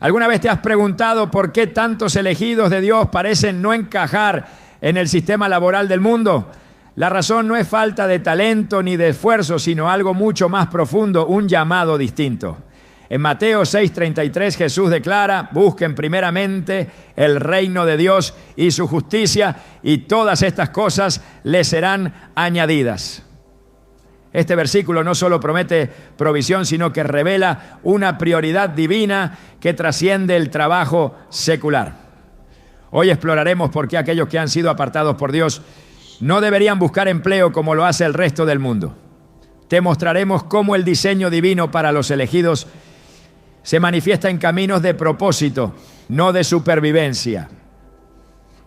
¿Alguna vez te has preguntado por qué tantos elegidos de Dios parecen no encajar en el sistema laboral del mundo? La razón no es falta de talento ni de esfuerzo, sino algo mucho más profundo, un llamado distinto. En Mateo 6:33 Jesús declara: busquen primeramente el reino de Dios y su justicia, y todas estas cosas les serán añadidas. Este versículo no solo promete provisión, sino que revela una prioridad divina que trasciende el trabajo secular. Hoy exploraremos por qué aquellos que han sido apartados por Dios no deberían buscar empleo como lo hace el resto del mundo. Te mostraremos cómo el diseño divino para los elegidos se manifiesta en caminos de propósito, no de supervivencia.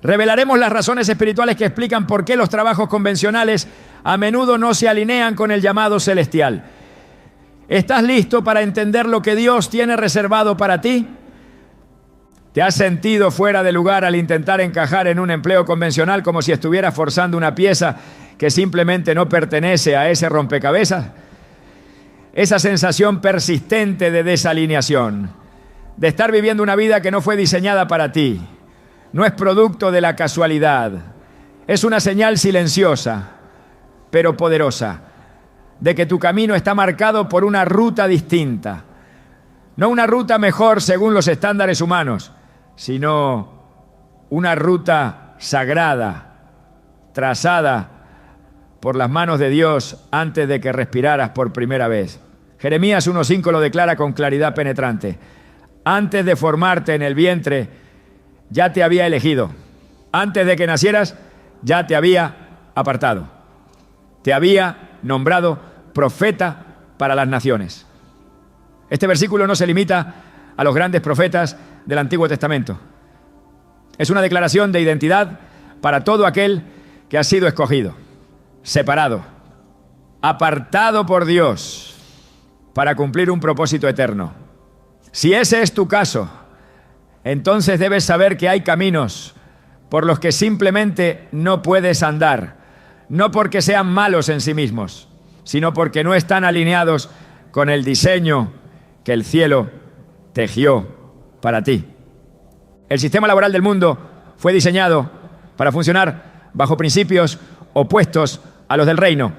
Revelaremos las razones espirituales que explican por qué los trabajos convencionales a menudo no se alinean con el llamado celestial. ¿Estás listo para entender lo que Dios tiene reservado para ti? ¿Te has sentido fuera de lugar al intentar encajar en un empleo convencional como si estuvieras forzando una pieza que simplemente no pertenece a ese rompecabezas? Esa sensación persistente de desalineación, de estar viviendo una vida que no fue diseñada para ti, no es producto de la casualidad. Es una señal silenciosa, pero poderosa, de que tu camino está marcado por una ruta distinta. No una ruta mejor según los estándares humanos, sino una ruta sagrada, trazada por las manos de Dios antes de que respiraras por primera vez. Jeremías 1:5 lo declara con claridad penetrante. Antes de formarte en el vientre, ya te había elegido. Antes de que nacieras, ya te había apartado. Te había nombrado profeta para las naciones. Este versículo no se limita a los grandes profetas del Antiguo Testamento. Es una declaración de identidad para todo aquel que ha sido escogido, separado, apartado por Dios para cumplir un propósito eterno. Si ese es tu caso, entonces debes saber que hay caminos por los que simplemente no puedes andar, no porque sean malos en sí mismos, sino porque no están alineados con el diseño que el cielo tejió para ti. El sistema laboral del mundo fue diseñado para funcionar bajo principios opuestos a los del reino.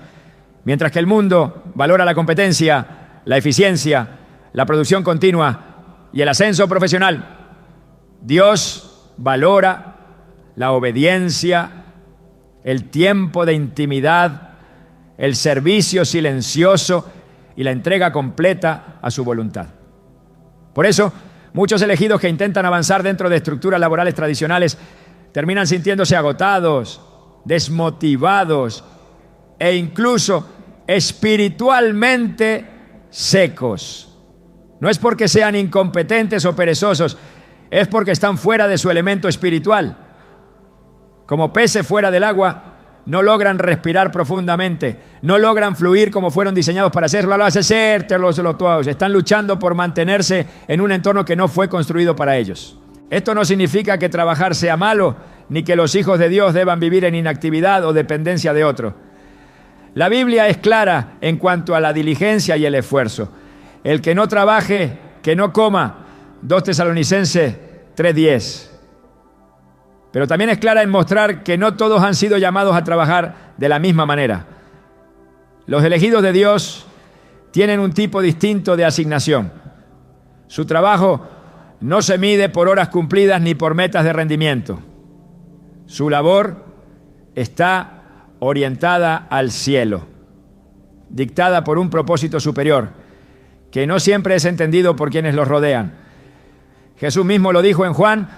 Mientras que el mundo valora la competencia, la eficiencia, la producción continua y el ascenso profesional, Dios valora la obediencia, el tiempo de intimidad, el servicio silencioso y la entrega completa a su voluntad. Por eso, muchos elegidos que intentan avanzar dentro de estructuras laborales tradicionales terminan sintiéndose agotados, desmotivados e incluso espiritualmente secos. No es porque sean incompetentes o perezosos, es porque están fuera de su elemento espiritual. Como peces fuera del agua, no logran respirar profundamente, no logran fluir como fueron diseñados para hacerlo. Están luchando por mantenerse en un entorno que no fue construido para ellos. Esto no significa que trabajar sea malo, ni que los hijos de Dios deban vivir en inactividad o dependencia de otro. La Biblia es clara en cuanto a la diligencia y el esfuerzo. El que no trabaje, que no coma. 2 Tesalonicenses 3:10. Pero también es clara en mostrar que no todos han sido llamados a trabajar de la misma manera. Los elegidos de Dios tienen un tipo distinto de asignación. Su trabajo no se mide por horas cumplidas ni por metas de rendimiento. Su labor está orientada al cielo, dictada por un propósito superior, que no siempre es entendido por quienes los rodean. Jesús mismo lo dijo en Juan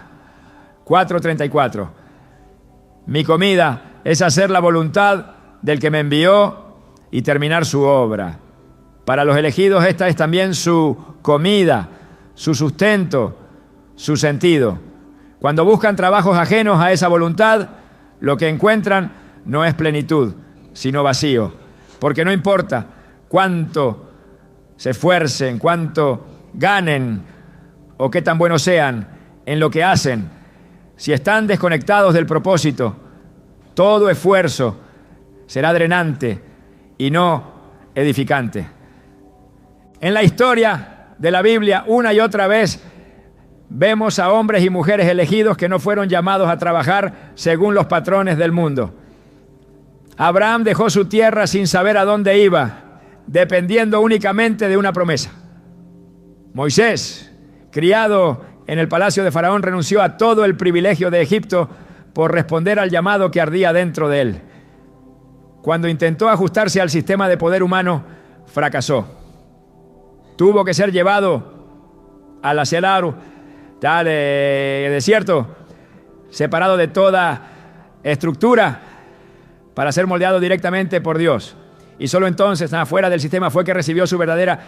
4:34. Mi comida es hacer la voluntad del que me envió y terminar su obra. Para los elegidos esta es también su comida, su sustento, su sentido. Cuando buscan trabajos ajenos a esa voluntad, lo que encuentran no es plenitud, sino vacío. Porque no importa cuánto se esfuercen, cuánto ganen o qué tan buenos sean en lo que hacen, si están desconectados del propósito, todo esfuerzo será drenante y no edificante. En la historia de la Biblia, una y otra vez, vemos a hombres y mujeres elegidos que no fueron llamados a trabajar según los patrones del mundo. Abraham dejó su tierra sin saber a dónde iba, dependiendo únicamente de una promesa. Moisés, criado en el palacio de Faraón, renunció a todo el privilegio de Egipto por responder al llamado que ardía dentro de él. Cuando intentó ajustarse al sistema de poder humano, fracasó. Tuvo que ser llevado al Aselaru, desierto, separado de toda estructura, para ser moldeado directamente por Dios. Y solo entonces, fuera del sistema, fue que recibió su verdadera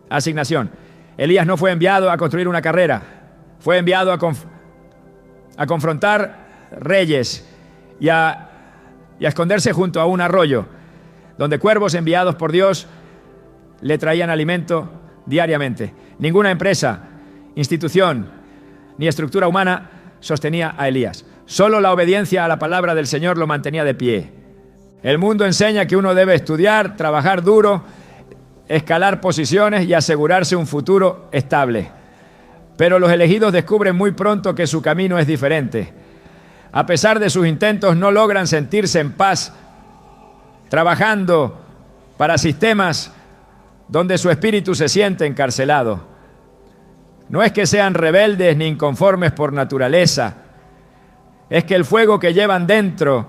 asignación. Elías no fue enviado a construir una carrera, fue enviado a confrontar reyes y a esconderse junto a un arroyo, donde cuervos enviados por Dios le traían alimento diariamente. Ninguna empresa, institución ni estructura humana sostenía a Elías. Solo la obediencia a la palabra del Señor lo mantenía de pie. El mundo enseña que uno debe estudiar, trabajar duro, escalar posiciones y asegurarse un futuro estable. Pero los elegidos descubren muy pronto que su camino es diferente. A pesar de sus intentos, no logran sentirse en paz, trabajando para sistemas donde su espíritu se siente encarcelado. No es que sean rebeldes ni inconformes por naturaleza, es que el fuego que llevan dentro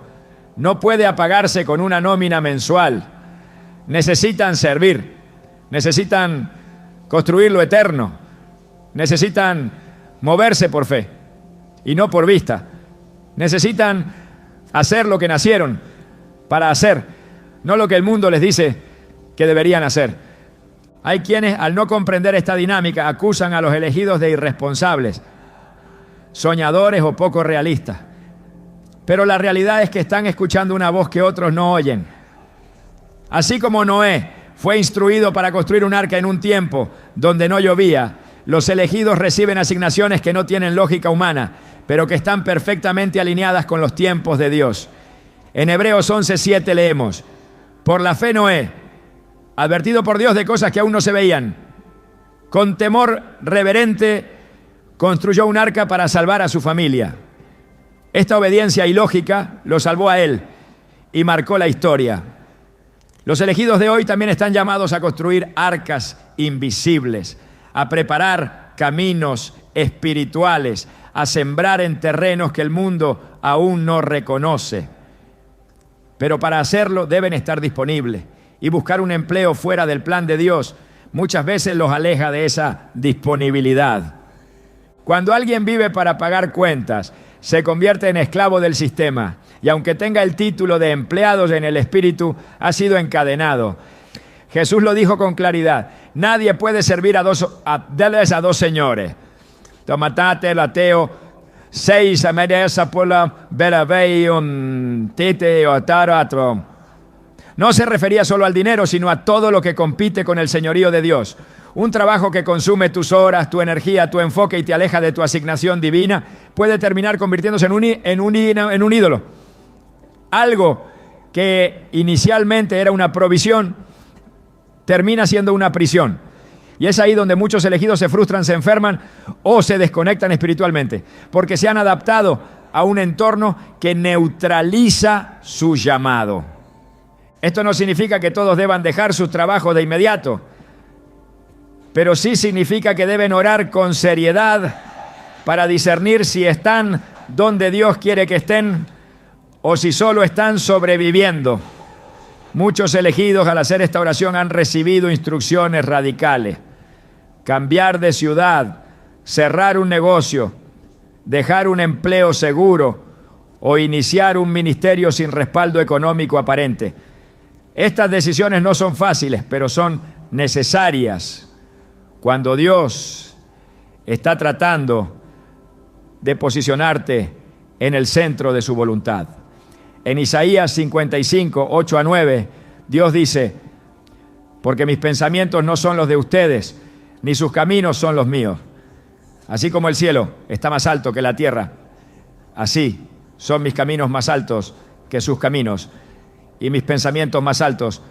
no puede apagarse con una nómina mensual. Necesitan servir, necesitan construir lo eterno, necesitan moverse por fe y no por vista. Necesitan hacer lo que nacieron para hacer, no lo que el mundo les dice que deberían hacer. Hay quienes, al no comprender esta dinámica, acusan a los elegidos de irresponsables, soñadores o poco realistas. Pero la realidad es que están escuchando una voz que otros no oyen. Así como Noé fue instruido para construir un arca en un tiempo donde no llovía, los elegidos reciben asignaciones que no tienen lógica humana, pero que están perfectamente alineadas con los tiempos de Dios. En Hebreos 11:7 leemos: por la fe Noé, advertido por Dios de cosas que aún no se veían, con temor reverente construyó un arca para salvar a su familia. Esta obediencia ilógica lo salvó a él y marcó la historia. Los elegidos de hoy también están llamados a construir arcas invisibles, a preparar caminos espirituales, a sembrar en terrenos que el mundo aún no reconoce. Pero para hacerlo deben estar disponibles, y buscar un empleo fuera del plan de Dios muchas veces los aleja de esa disponibilidad. Cuando alguien vive para pagar cuentas, se convierte en esclavo del sistema, y aunque tenga el título de empleado en el espíritu, ha sido encadenado. Jesús lo dijo con claridad: nadie puede servir a dos señores. Tomatate el ateo, seis ameresa por la veravei un tite o taratro. No se refería solo al dinero, sino a todo lo que compite con el señorío de Dios. Un trabajo que consume tus horas, tu energía, tu enfoque y te aleja de tu asignación divina puede terminar convirtiéndose en un ídolo. Algo que inicialmente era una provisión termina siendo una prisión. Y es ahí donde muchos elegidos se frustran, se enferman o se desconectan espiritualmente, porque se han adaptado a un entorno que neutraliza su llamado. Esto no significa que todos deban dejar su trabajo de inmediato, pero sí significa que deben orar con seriedad para discernir si están donde Dios quiere que estén o si solo están sobreviviendo. Muchos elegidos, al hacer esta oración, han recibido instrucciones radicales: cambiar de ciudad, cerrar un negocio, dejar un empleo seguro o iniciar un ministerio sin respaldo económico aparente. Estas decisiones no son fáciles, pero son necesarias cuando Dios está tratando de posicionarte en el centro de su voluntad. En Isaías 55, 8-9, Dios dice: porque mis pensamientos no son los de ustedes, ni sus caminos son los míos. Así como el cielo está más alto que la tierra, así son mis caminos más altos que sus caminos, y mis pensamientos más altos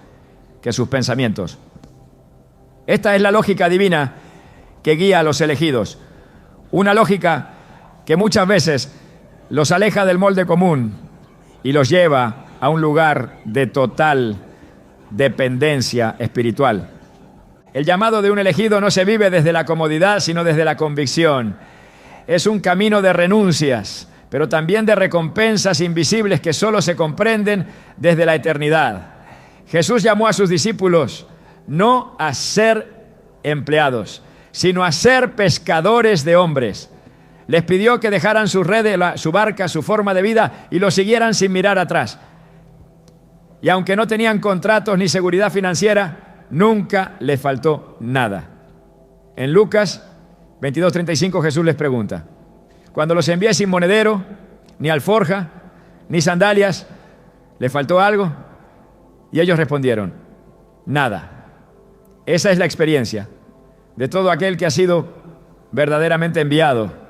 que sus pensamientos. Esta es la lógica divina que guía a los elegidos. Una lógica que muchas veces los aleja del molde común y los lleva a un lugar de total dependencia espiritual. El llamado de un elegido no se vive desde la comodidad, sino desde la convicción. Es un camino de renuncias, pero también de recompensas invisibles que solo se comprenden desde la eternidad. Jesús llamó a sus discípulos no a ser empleados, sino a ser pescadores de hombres. Les pidió que dejaran sus redes, su barca, su forma de vida y lo siguieran sin mirar atrás. Y aunque no tenían contratos ni seguridad financiera, nunca les faltó nada. En Lucas 22:35 Jesús les pregunta: cuando los envié sin monedero, ni alforja, ni sandalias, ¿les faltó algo? Y ellos respondieron: nada. Esa es la experiencia de todo aquel que ha sido verdaderamente enviado.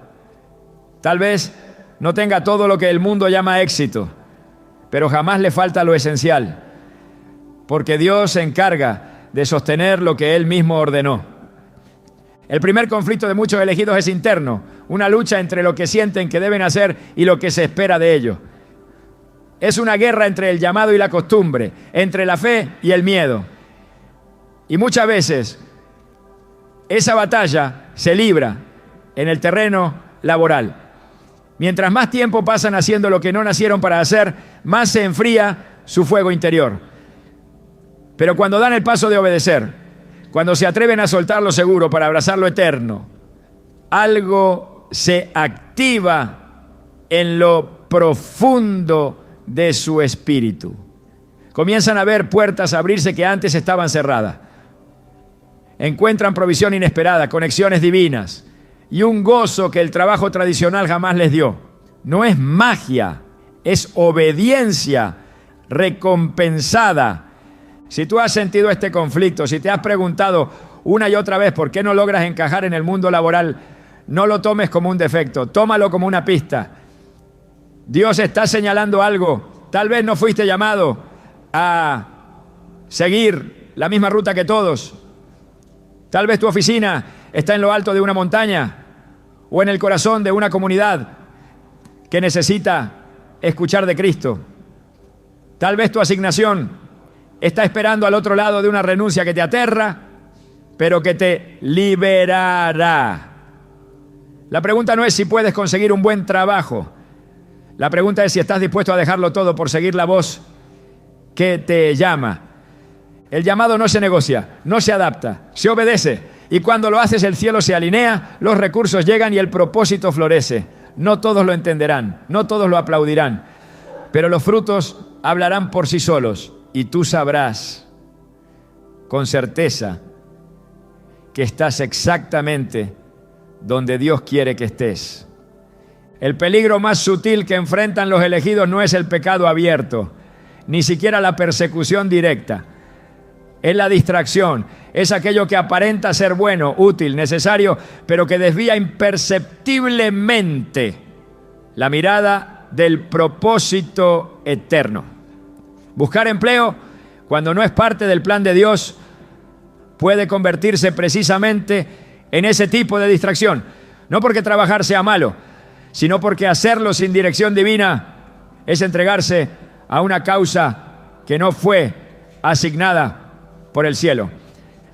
Tal vez no tenga todo lo que el mundo llama éxito, pero jamás le falta lo esencial, porque Dios se encarga de sostener lo que Él mismo ordenó. El primer conflicto de muchos elegidos es interno, una lucha entre lo que sienten que deben hacer y lo que se espera de ellos. Es una guerra entre el llamado y la costumbre, entre la fe y el miedo. Y muchas veces esa batalla se libra en el terreno laboral. Mientras más tiempo pasan haciendo lo que no nacieron para hacer, más se enfría su fuego interior. Pero cuando dan el paso de obedecer, cuando se atreven a soltar lo seguro para abrazar lo eterno, algo se activa en lo profundo de su espíritu. Comienzan a ver puertas abrirse que antes estaban cerradas. Encuentran provisión inesperada, conexiones divinas y un gozo que el trabajo tradicional jamás les dio. No es magia, es obediencia recompensada. Si tú has sentido este conflicto, si te has preguntado una y otra vez por qué no logras encajar en el mundo laboral, no lo tomes como un defecto, tómalo como una pista. Dios está señalando algo. Tal vez no fuiste llamado a seguir la misma ruta que todos. Tal vez tu oficina está en lo alto de una montaña o en el corazón de una comunidad que necesita escuchar de Cristo. Tal vez tu asignación está esperando al otro lado de una renuncia que te aterra, pero que te liberará. La pregunta no es si puedes conseguir un buen trabajo. La pregunta es si estás dispuesto a dejarlo todo por seguir la voz que te llama. El llamado no se negocia, no se adapta, se obedece. Y cuando lo haces, el cielo se alinea, los recursos llegan y el propósito florece. No todos lo entenderán, no todos lo aplaudirán, pero los frutos hablarán por sí solos y tú sabrás con certeza que estás exactamente donde Dios quiere que estés. El peligro más sutil que enfrentan los elegidos no es el pecado abierto, ni siquiera la persecución directa. Es la distracción, es aquello que aparenta ser bueno, útil, necesario, pero que desvía imperceptiblemente la mirada del propósito eterno. Buscar empleo, cuando no es parte del plan de Dios, puede convertirse precisamente en ese tipo de distracción. No porque trabajar sea malo, sino porque hacerlo sin dirección divina es entregarse a una causa que no fue asignada por el cielo.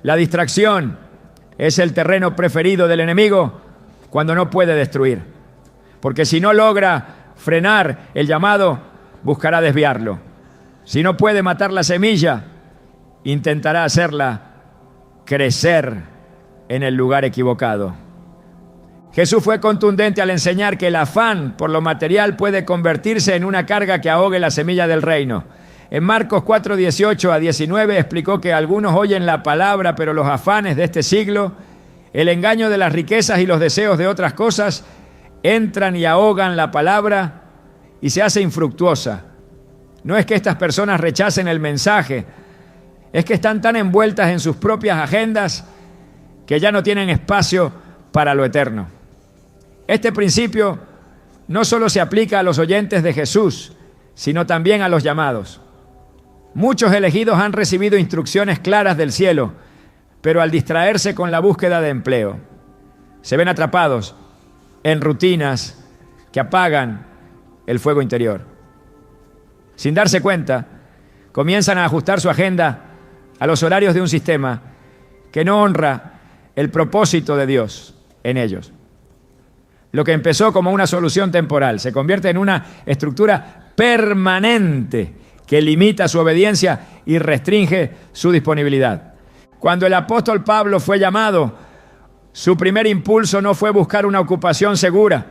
La distracción es el terreno preferido del enemigo cuando no puede destruir. Porque si no logra frenar el llamado, buscará desviarlo. Si no puede matar la semilla, intentará hacerla crecer en el lugar equivocado. Jesús fue contundente al enseñar que el afán por lo material puede convertirse en una carga que ahogue la semilla del reino. En Marcos 4:18-19 explicó que algunos oyen la palabra, pero los afanes de este siglo, el engaño de las riquezas y los deseos de otras cosas, entran y ahogan la palabra y se hace infructuosa. No es que estas personas rechacen el mensaje, es que están tan envueltas en sus propias agendas que ya no tienen espacio para lo eterno. Este principio no solo se aplica a los oyentes de Jesús, sino también a los llamados. Muchos elegidos han recibido instrucciones claras del cielo, pero al distraerse con la búsqueda de empleo, se ven atrapados en rutinas que apagan el fuego interior. Sin darse cuenta, comienzan a ajustar su agenda a los horarios de un sistema que no honra el propósito de Dios en ellos. Lo que empezó como una solución temporal se convierte en una estructura permanente que limita su obediencia y restringe su disponibilidad. Cuando el apóstol Pablo fue llamado, su primer impulso no fue buscar una ocupación segura.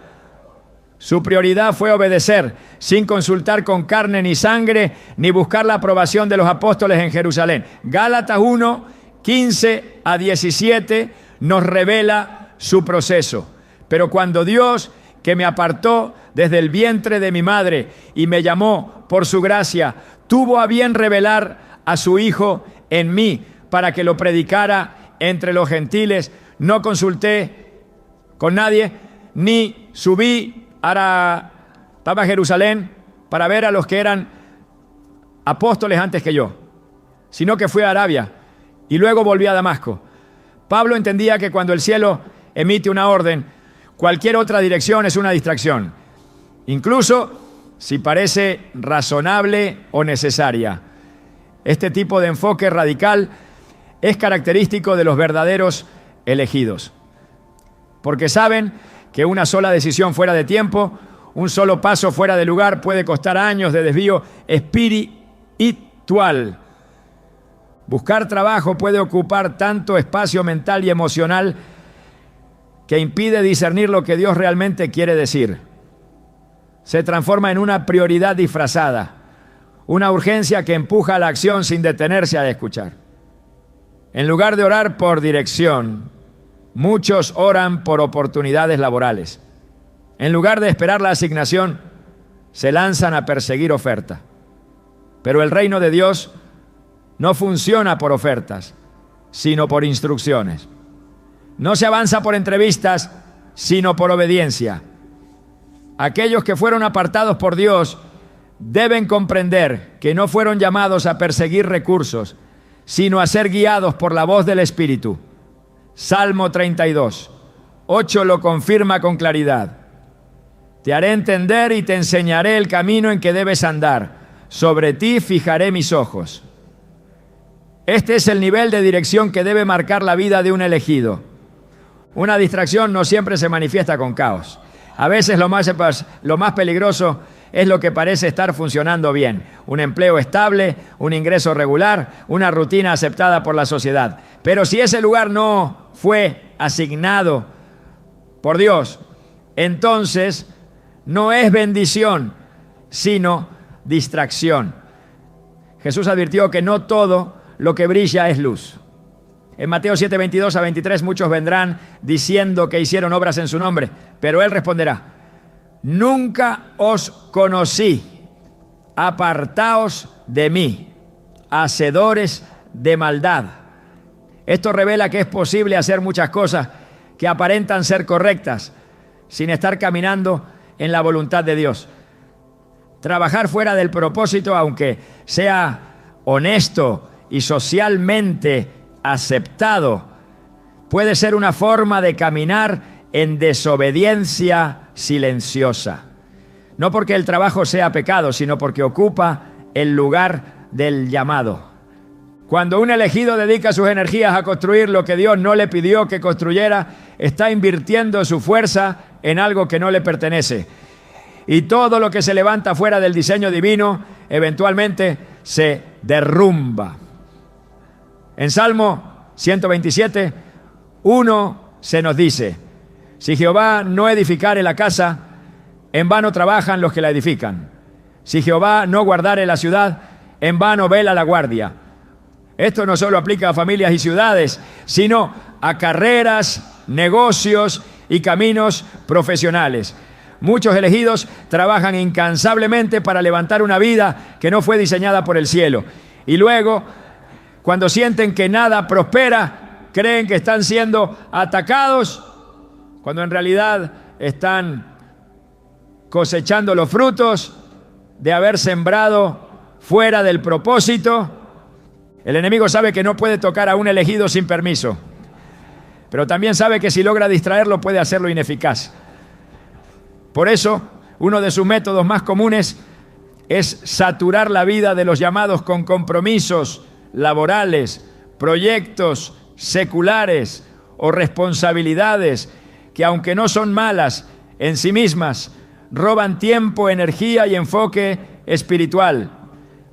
Su prioridad fue obedecer, sin consultar con carne ni sangre, ni buscar la aprobación de los apóstoles en Jerusalén. Gálatas 1, 15 a 17 nos revela su proceso. Pero cuando Dios, que me apartó desde el vientre de mi madre y me llamó por su gracia, tuvo a bien revelar a su Hijo en mí para que lo predicara entre los gentiles, no consulté con nadie, ni subí estaba a Jerusalén para ver a los que eran apóstoles antes que yo, sino que fui a Arabia y luego volví a Damasco. Pablo entendía que cuando el cielo emite una orden, cualquier otra dirección es una distracción, incluso si parece razonable o necesaria. Este tipo de enfoque radical es característico de los verdaderos elegidos, porque saben que una sola decisión fuera de tiempo, un solo paso fuera de lugar puede costar años de desvío espiritual. Buscar trabajo puede ocupar tanto espacio mental y emocional que impide discernir lo que Dios realmente quiere decir. Se transforma en una prioridad disfrazada, una urgencia que empuja a la acción sin detenerse a escuchar. En lugar de orar por dirección, muchos oran por oportunidades laborales. En lugar de esperar la asignación, se lanzan a perseguir oferta. Pero el reino de Dios no funciona por ofertas, sino por instrucciones. No se avanza por entrevistas, sino por obediencia. Aquellos que fueron apartados por Dios deben comprender que no fueron llamados a perseguir recursos, sino a ser guiados por la voz del Espíritu. Salmo 32, 8 lo confirma con claridad. Te haré entender y te enseñaré el camino en que debes andar. Sobre ti fijaré mis ojos. Este es el nivel de dirección que debe marcar la vida de un elegido. Una distracción no siempre se manifiesta con caos. A veces lo más peligroso es lo que parece estar funcionando bien. Un empleo estable, un ingreso regular, una rutina aceptada por la sociedad. Pero si ese lugar no fue asignado por Dios, entonces no es bendición, sino distracción. Jesús advirtió que no todo lo que brilla es luz. En Mateo 7, 22 a 23, muchos vendrán diciendo que hicieron obras en su nombre, pero Él responderá: nunca os conocí, apartaos de mí, hacedores de maldad. Esto revela que es posible hacer muchas cosas que aparentan ser correctas, sin estar caminando en la voluntad de Dios. Trabajar fuera del propósito, aunque sea honesto y socialmente aceptado, puede ser una forma de caminar en desobediencia silenciosa. No porque el trabajo sea pecado, sino porque ocupa el lugar del llamado. Cuando un elegido dedica sus energías a construir lo que Dios no le pidió que construyera, está invirtiendo su fuerza en algo que no le pertenece. Y todo lo que se levanta fuera del diseño divino, eventualmente se derrumba. En Salmo 127, 1 se nos dice: si Jehová no edificare la casa, en vano trabajan los que la edifican. Si Jehová no guardare la ciudad, en vano vela la guardia. Esto no solo aplica a familias y ciudades, sino a carreras, negocios y caminos profesionales. Muchos elegidos trabajan incansablemente para levantar una vida que no fue diseñada por el cielo. Y luego, cuando sienten que nada prospera, creen que están siendo atacados, cuando en realidad están cosechando los frutos de haber sembrado fuera del propósito. El enemigo sabe que no puede tocar a un elegido sin permiso, pero también sabe que si logra distraerlo puede hacerlo ineficaz. Por eso, uno de sus métodos más comunes es saturar la vida de los llamados con compromisos laborales, proyectos seculares o responsabilidades que, aunque no son malas en sí mismas, roban tiempo, energía y enfoque espiritual.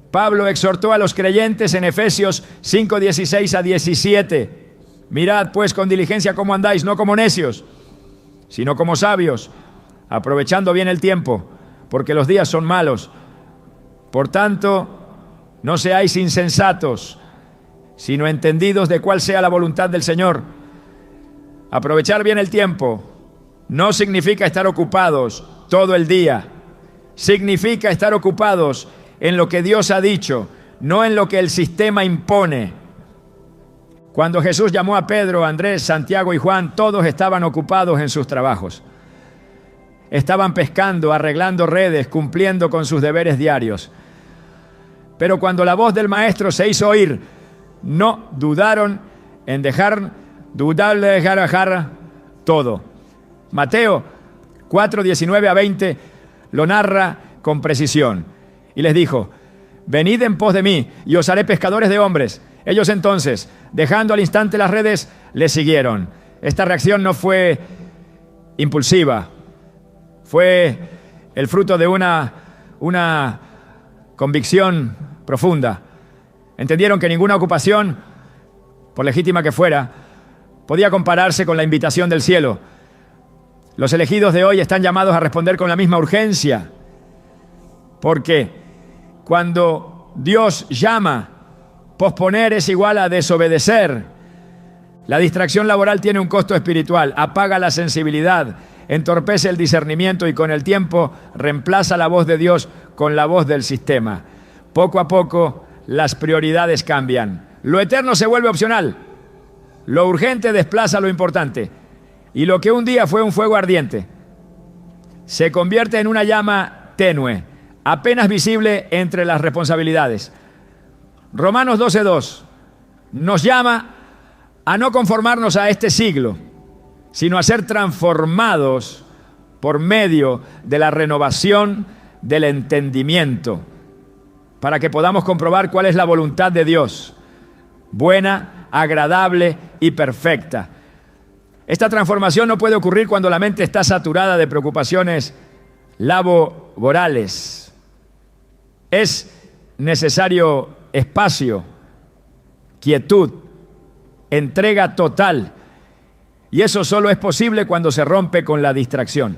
Pablo exhortó a los creyentes en Efesios 5:16 a 17. Mirad pues con diligencia cómo andáis, no como necios, sino como sabios, aprovechando bien el tiempo, porque los días son malos. Por tanto, no seáis insensatos, sino entendidos de cuál sea la voluntad del Señor. Aprovechar bien el tiempo no significa estar ocupados todo el día. Significa estar ocupados en lo que Dios ha dicho, no en lo que el sistema impone. Cuando Jesús llamó a Pedro, Andrés, Santiago y Juan, todos estaban ocupados en sus trabajos. Estaban pescando, arreglando redes, cumpliendo con sus deberes diarios. Pero cuando la voz del Maestro se hizo oír, no dudaron en dejar todo. Mateo 4:19 a 20 lo narra con precisión. Y les dijo: venid en pos de mí y os haré pescadores de hombres. Ellos entonces, dejando al instante las redes, le siguieron. Esta reacción no fue impulsiva, fue el fruto de una convicción profunda. Entendieron que ninguna ocupación, por legítima que fuera, podía compararse con la invitación del cielo. Los elegidos de hoy están llamados a responder con la misma urgencia, porque cuando Dios llama, posponer es igual a desobedecer. La distracción laboral tiene un costo espiritual, apaga la sensibilidad, entorpece el discernimiento y con el tiempo reemplaza la voz de Dios con la voz del sistema. Poco a poco las prioridades cambian. Lo eterno se vuelve opcional. Lo urgente desplaza lo importante. Y lo que un día fue un fuego ardiente se convierte en una llama tenue, apenas visible entre las responsabilidades. Romanos 12:2 nos llama a no conformarnos a este siglo, sino a ser transformados por medio de la renovación del entendimiento, para que podamos comprobar cuál es la voluntad de Dios, buena, agradable y perfecta. Esta transformación no puede ocurrir cuando la mente está saturada de preocupaciones laborales. Es necesario espacio, quietud, entrega total. Y eso solo es posible cuando se rompe con la distracción.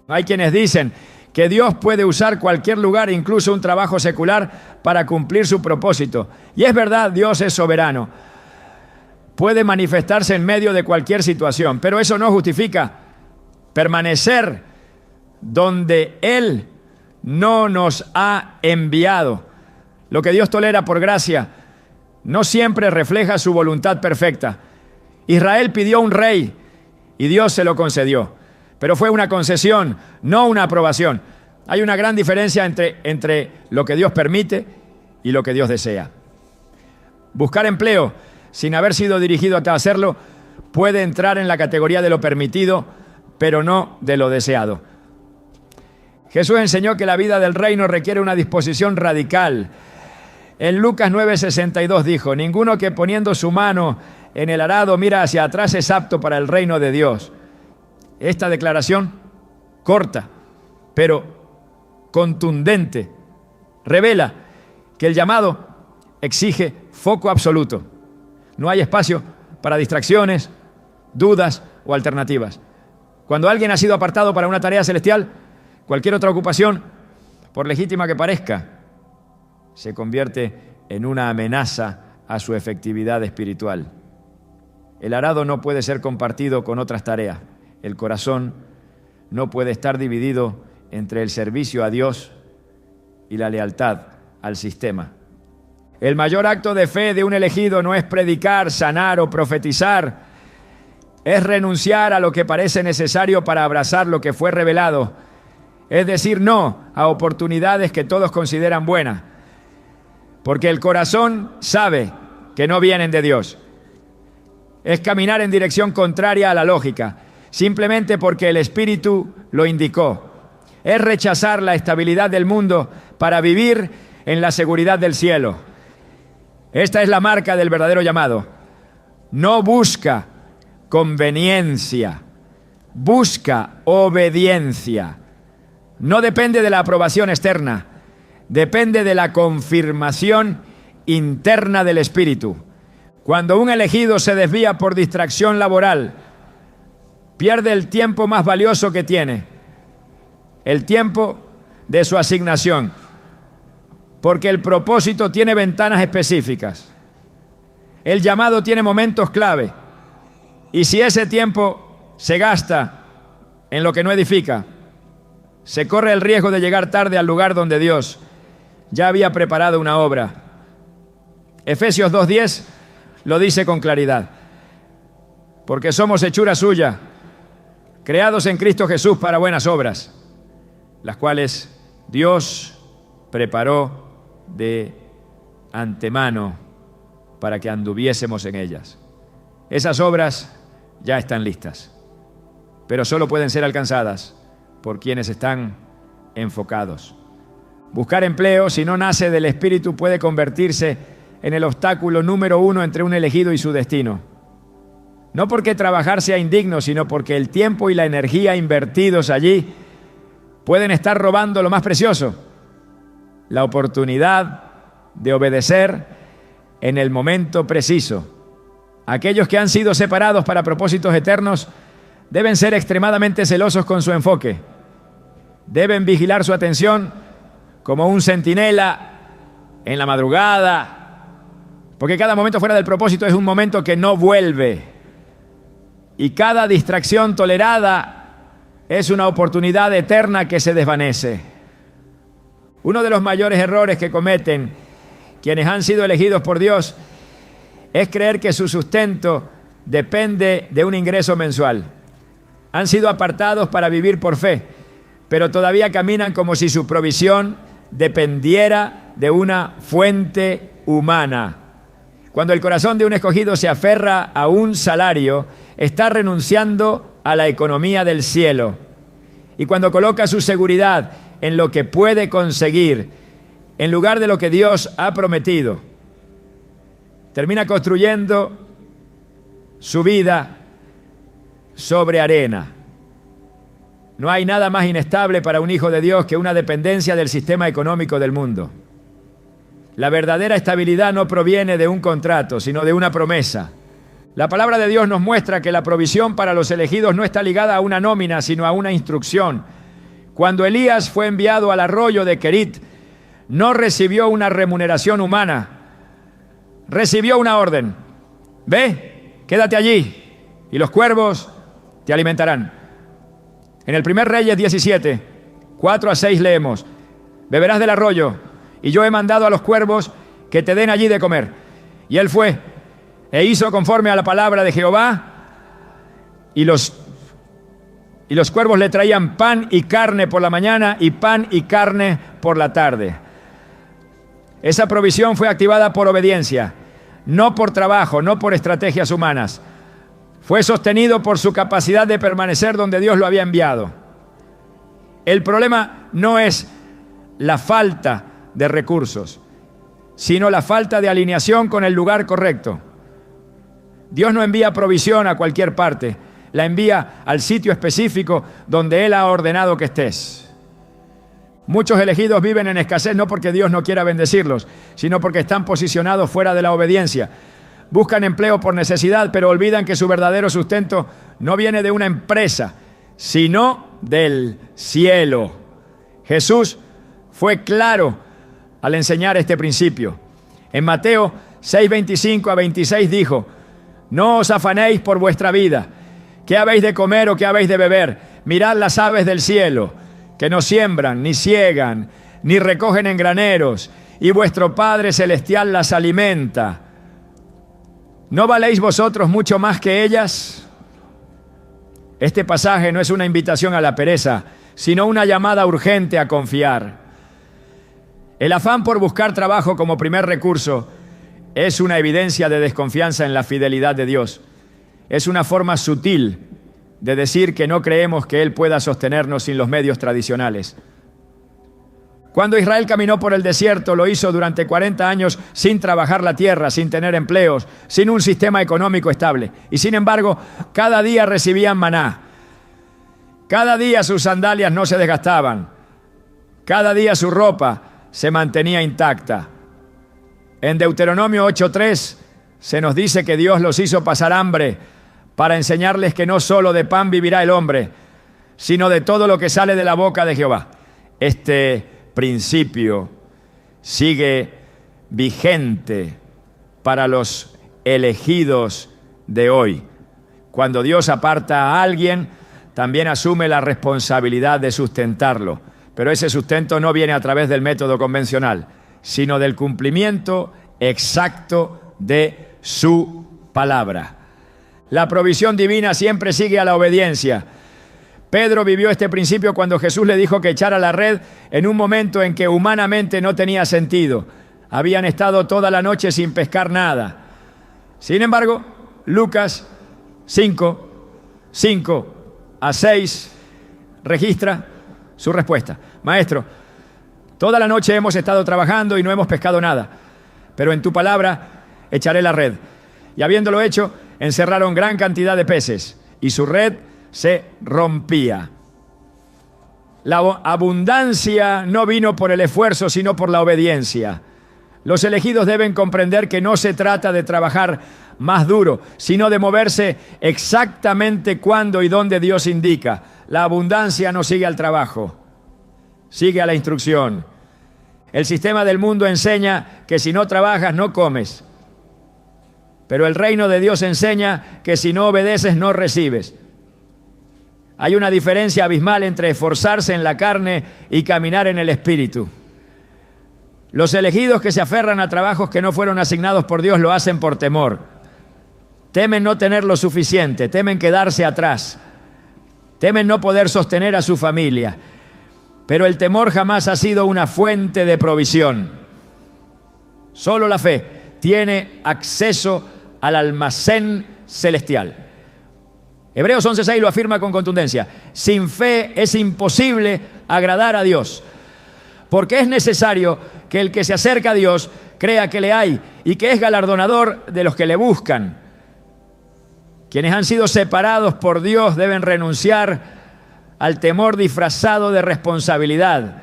Hay quienes dicen que Dios puede usar cualquier lugar, incluso un trabajo secular, para cumplir su propósito. Y es verdad, Dios es soberano. Puede manifestarse en medio de cualquier situación, pero eso no justifica permanecer donde Él no nos ha enviado. Lo que Dios tolera por gracia no siempre refleja su voluntad perfecta. Israel pidió un rey y Dios se lo concedió, pero fue una concesión, no una aprobación. Hay una gran diferencia entre lo que Dios permite y lo que Dios desea. Buscar empleo sin haber sido dirigido a hacerlo puede entrar en la categoría de lo permitido, pero no de lo deseado. Jesús enseñó que la vida del reino requiere una disposición radical. En Lucas 9:62 dijo: ninguno que poniendo su mano en el arado mira hacia atrás es apto para el reino de Dios. Esta declaración, corta, pero contundente, revela que el llamado exige foco absoluto. No hay espacio para distracciones, dudas o alternativas. Cuando alguien ha sido apartado para una tarea celestial, cualquier otra ocupación, por legítima que parezca, se convierte en una amenaza a su efectividad espiritual. El arado no puede ser compartido con otras tareas. El corazón no puede estar dividido entre el servicio a Dios y la lealtad al sistema. El mayor acto de fe de un elegido no es predicar, sanar o profetizar. Es renunciar a lo que parece necesario para abrazar lo que fue revelado. Es decir no a oportunidades que todos consideran buenas, porque el corazón sabe que no vienen de Dios. Es caminar en dirección contraria a la lógica, simplemente porque el Espíritu lo indicó. Es rechazar la estabilidad del mundo para vivir en la seguridad del cielo. Esta es la marca del verdadero llamado. No busca conveniencia, busca obediencia. No depende de la aprobación externa, depende de la confirmación interna del Espíritu. Cuando un elegido se desvía por distracción laboral, pierde el tiempo más valioso que tiene, el tiempo de su asignación, porque el propósito tiene ventanas específicas. El llamado tiene momentos clave, y si ese tiempo se gasta en lo que no edifica, se corre el riesgo de llegar tarde al lugar donde Dios ya había preparado una obra. Efesios 2:10 lo dice con claridad. Porque somos hechura suya, creados en Cristo Jesús para buenas obras, las cuales Dios preparó de antemano para que anduviésemos en ellas. Esas obras ya están listas, pero solo pueden ser alcanzadas por quienes están enfocados. Buscar empleo, si no nace del Espíritu, puede convertirse en el obstáculo número 1 entre un elegido y su destino. No porque trabajar sea indigno, sino porque el tiempo y la energía invertidos allí pueden estar robando lo más precioso, la oportunidad de obedecer en el momento preciso. Aquellos que han sido separados para propósitos eternos deben ser extremadamente celosos con su enfoque. Deben vigilar su atención como un centinela en la madrugada, porque cada momento fuera del propósito es un momento que no vuelve, y cada distracción tolerada es una oportunidad eterna que se desvanece. Uno de los mayores errores que cometen quienes han sido elegidos por Dios es creer que su sustento depende de un ingreso mensual. Han sido apartados para vivir por fe, pero todavía caminan como si su provisión dependiera de una fuente humana. Cuando el corazón de un escogido se aferra a un salario, está renunciando a la economía del cielo. Y cuando coloca su seguridad en lo que puede conseguir, en lugar de lo que Dios ha prometido, termina construyendo su vida sobre arena. No hay nada más inestable para un hijo de Dios que una dependencia del sistema económico del mundo. La verdadera estabilidad no proviene de un contrato, sino de una promesa. La palabra de Dios nos muestra que la provisión para los elegidos no está ligada a una nómina, sino a una instrucción. Cuando Elías fue enviado al arroyo de Querit, no recibió una remuneración humana, recibió una orden. Ve, quédate allí, y los cuervos te alimentarán. En el 1 Reyes 17, 4-6 leemos: beberás del arroyo, y yo he mandado a los cuervos que te den allí de comer. Y él fue e hizo conforme a la palabra de Jehová, y los cuervos le traían pan y carne por la mañana y pan y carne por la tarde. Esa provisión fue activada por obediencia, no por trabajo, no por estrategias humanas. Fue sostenido por su capacidad de permanecer donde Dios lo había enviado. El problema no es la falta de recursos, sino la falta de alineación con el lugar correcto. Dios no envía provisión a cualquier parte, la envía al sitio específico donde Él ha ordenado que estés. Muchos elegidos viven en escasez no porque Dios no quiera bendecirlos, sino porque están posicionados fuera de la obediencia. Buscan empleo por necesidad, pero olvidan que su verdadero sustento no viene de una empresa, sino del cielo. Jesús fue claro al enseñar este principio. En Mateo 6:25-26 dijo: no os afanéis por vuestra vida, qué habéis de comer o qué habéis de beber. Mirad las aves del cielo, que no siembran, ni siegan, ni recogen en graneros, y vuestro Padre Celestial las alimenta. ¿No valéis vosotros mucho más que ellas? Este pasaje no es una invitación a la pereza, sino una llamada urgente a confiar. El afán por buscar trabajo como primer recurso es una evidencia de desconfianza en la fidelidad de Dios. Es una forma sutil de decir que no creemos que Él pueda sostenernos sin los medios tradicionales. Cuando Israel caminó por el desierto, lo hizo durante 40 años sin trabajar la tierra, sin tener empleos, sin un sistema económico estable. Y sin embargo, cada día recibían maná. Cada día sus sandalias no se desgastaban. Cada día su ropa se mantenía intacta. En Deuteronomio 8:3 se nos dice que Dios los hizo pasar hambre para enseñarles que no solo de pan vivirá el hombre, sino de todo lo que sale de la boca de Jehová. Este principio sigue vigente para los elegidos de hoy. Cuando Dios aparta a alguien, también asume la responsabilidad de sustentarlo. Pero ese sustento no viene a través del método convencional, sino del cumplimiento exacto de su palabra. La provisión divina siempre sigue a la obediencia. Pedro vivió este principio cuando Jesús le dijo que echara la red en un momento en que humanamente no tenía sentido. Habían estado toda la noche sin pescar nada. Sin embargo, Lucas 5:5-6 registra su respuesta. Maestro, toda la noche hemos estado trabajando y no hemos pescado nada, pero en tu palabra echaré la red. Y habiéndolo hecho, encerraron gran cantidad de peces y su red se rompía. La abundancia no vino por el esfuerzo, sino por la obediencia. Los elegidos deben comprender que no se trata de trabajar más duro, sino de moverse exactamente cuando y dónde Dios indica. La abundancia no sigue al trabajo, sigue a la instrucción. El sistema del mundo enseña que si no trabajas no comes, pero el reino de Dios enseña que si no obedeces no recibes. Hay una diferencia abismal entre esforzarse en la carne y caminar en el espíritu. Los elegidos que se aferran a trabajos que no fueron asignados por Dios lo hacen por temor. Temen no tener lo suficiente, temen quedarse atrás, temen no poder sostener a su familia. Pero el temor jamás ha sido una fuente de provisión. Solo la fe tiene acceso al almacén celestial. Hebreos 11:6 lo afirma con contundencia. Sin fe es imposible agradar a Dios, porque es necesario que el que se acerca a Dios crea que le hay y que es galardonador de los que le buscan. Quienes han sido separados por Dios deben renunciar al temor disfrazado de responsabilidad,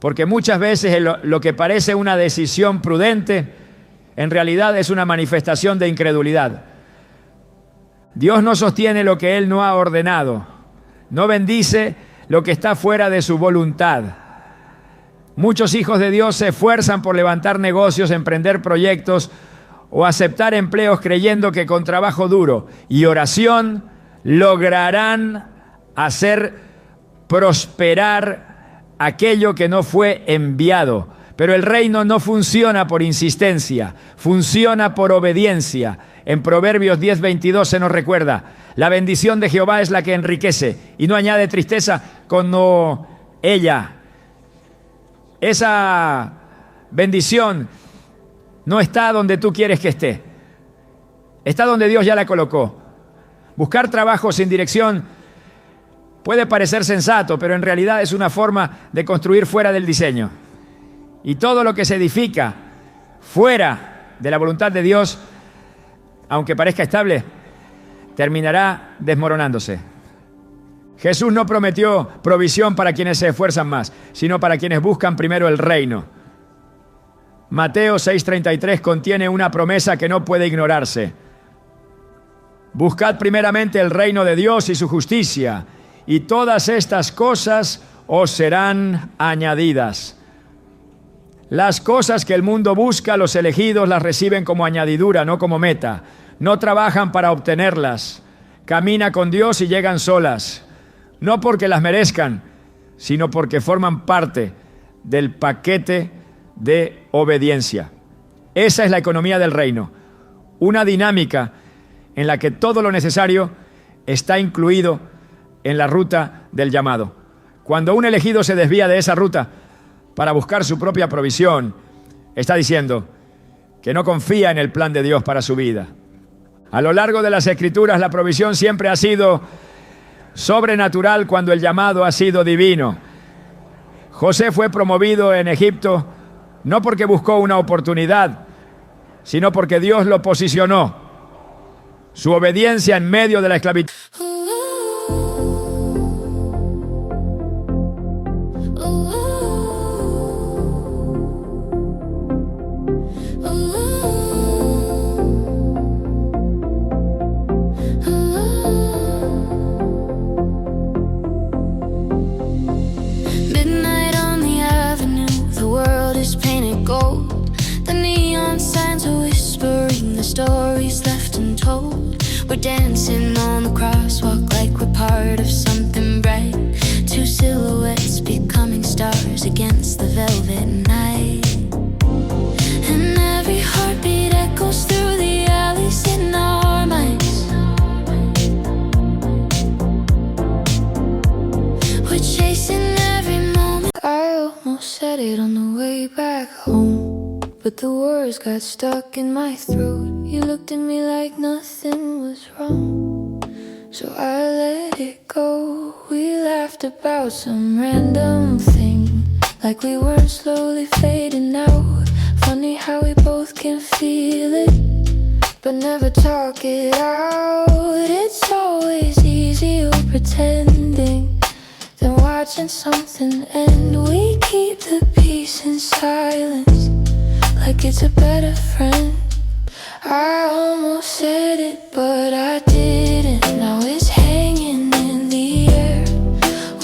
porque muchas veces lo que parece una decisión prudente en realidad es una manifestación de incredulidad. Dios no sostiene lo que Él no ha ordenado, no bendice lo que está fuera de su voluntad. Muchos hijos de Dios se esfuerzan por levantar negocios, emprender proyectos o aceptar empleos creyendo que con trabajo duro y oración lograrán hacer prosperar aquello que no fue enviado. Pero el reino no funciona por insistencia, funciona por obediencia. En Proverbios 10:22 se nos recuerda: la bendición de Jehová es la que enriquece y no añade tristeza con ella. Esa bendición no está donde tú quieres que esté, está donde Dios ya la colocó. Buscar trabajo sin dirección puede parecer sensato, pero en realidad es una forma de construir fuera del diseño. Y todo lo que se edifica fuera de la voluntad de Dios, aunque parezca estable, terminará desmoronándose. Jesús no prometió provisión para quienes se esfuerzan más, sino para quienes buscan primero el reino. Mateo 6:33 contiene una promesa que no puede ignorarse. Buscad primeramente el reino de Dios y su justicia, y todas estas cosas os serán añadidas. Las cosas que el mundo busca, los elegidos las reciben como añadidura, no como meta. No trabajan para obtenerlas. Camina con Dios y llegan solas. No porque las merezcan, sino porque forman parte del paquete de obediencia. Esa es la economía del reino. Una dinámica en la que todo lo necesario está incluido en la ruta del llamado. Cuando un elegido se desvía de esa ruta para buscar su propia provisión, está diciendo que no confía en el plan de Dios para su vida. A lo largo de las Escrituras, la provisión siempre ha sido sobrenatural cuando el llamado ha sido divino. José fue promovido en Egipto no porque buscó una oportunidad, sino porque Dios lo posicionó. Su obediencia en medio de la esclavitud. Stories left untold. We're dancing on the crosswalk like we're part of something bright. Two silhouettes becoming stars against the velvet night. And every heartbeat echoes through the alleys in our minds. We're chasing every moment. I almost said it on the way back home, but the words got stuck in my throat. You looked at me like nothing was wrong, so I let it go. We laughed about some random thing, like we were slowly fading out. Funny how we both can feel it, but never talk it out. It's always easier pretending than watching something end. We keep the peace in silence, like it's a better friend. I almost said it, but I didn't. Now it's hanging in the air.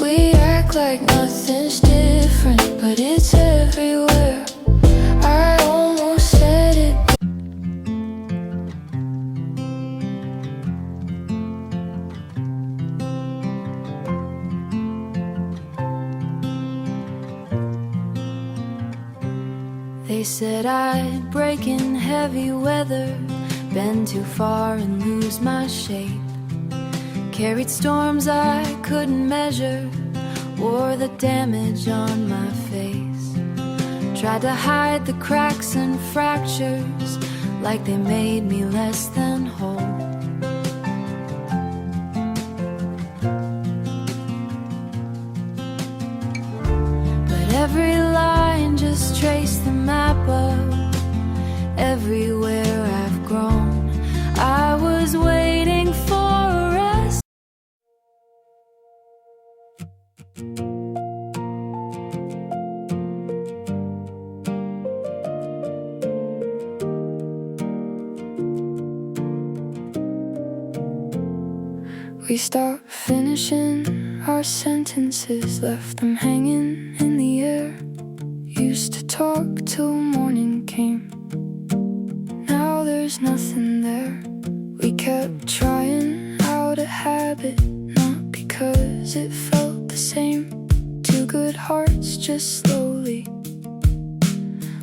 We act like nothing's different, but it's everywhere. I almost said it. They said I'd break in heavy weather, bend too far and lose my shape. Carried storms I couldn't measure, wore the damage on my face. Tried to hide the cracks and fractures, like they made me less than whole. But every line just traced the map of everywhere I've grown. I was waiting for us. We stopped finishing our sentences, left them hanging in the air. Used to talk till morning came, now there's nothing there. We kept trying out a habit, not because it felt the same. Two good hearts just slowly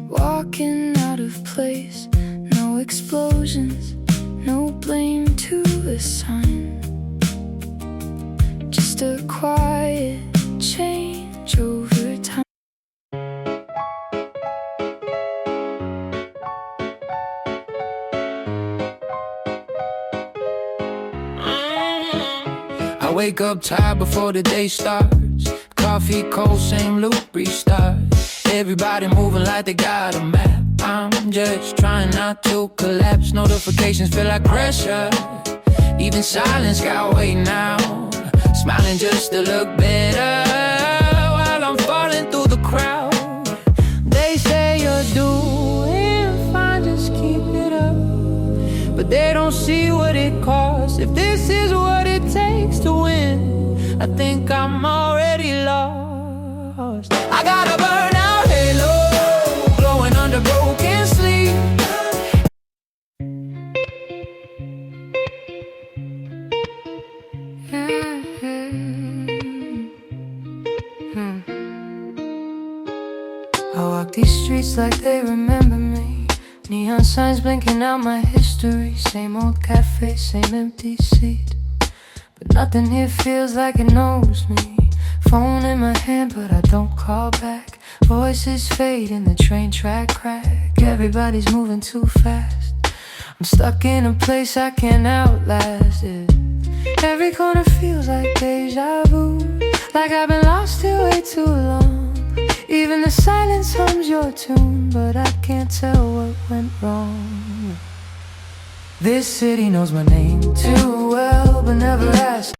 walking out of place. No explosions, no blame to assign, just a quiet change over time. I wake up tired before the day starts. Coffee cold, same loop, restart. Everybody moving like they got a map. I'm just trying not to collapse. Notifications feel like pressure. Even silence got weight now. Smiling just to look better while I'm falling through the crowd. They say you're doing fine, just keep it up. But they don't see what it costs. If this is what it takes to win, I think I'm already lost. I got a burnout halo, glowing under broken sleep. I walk these streets like they remember me. Neon signs blinking out my history. Same old cafe, same empty seat, but nothing here feels like it knows me. Phone in my hand, but I don't call back. Voices fade in the train track crack. Everybody's moving too fast. I'm stuck in a place I can't outlast it. Every corner feels like deja vu, like I've been lost here way too long. Even the silence hums your tune, but I can't tell what went wrong. This city knows my name too well, but never asked.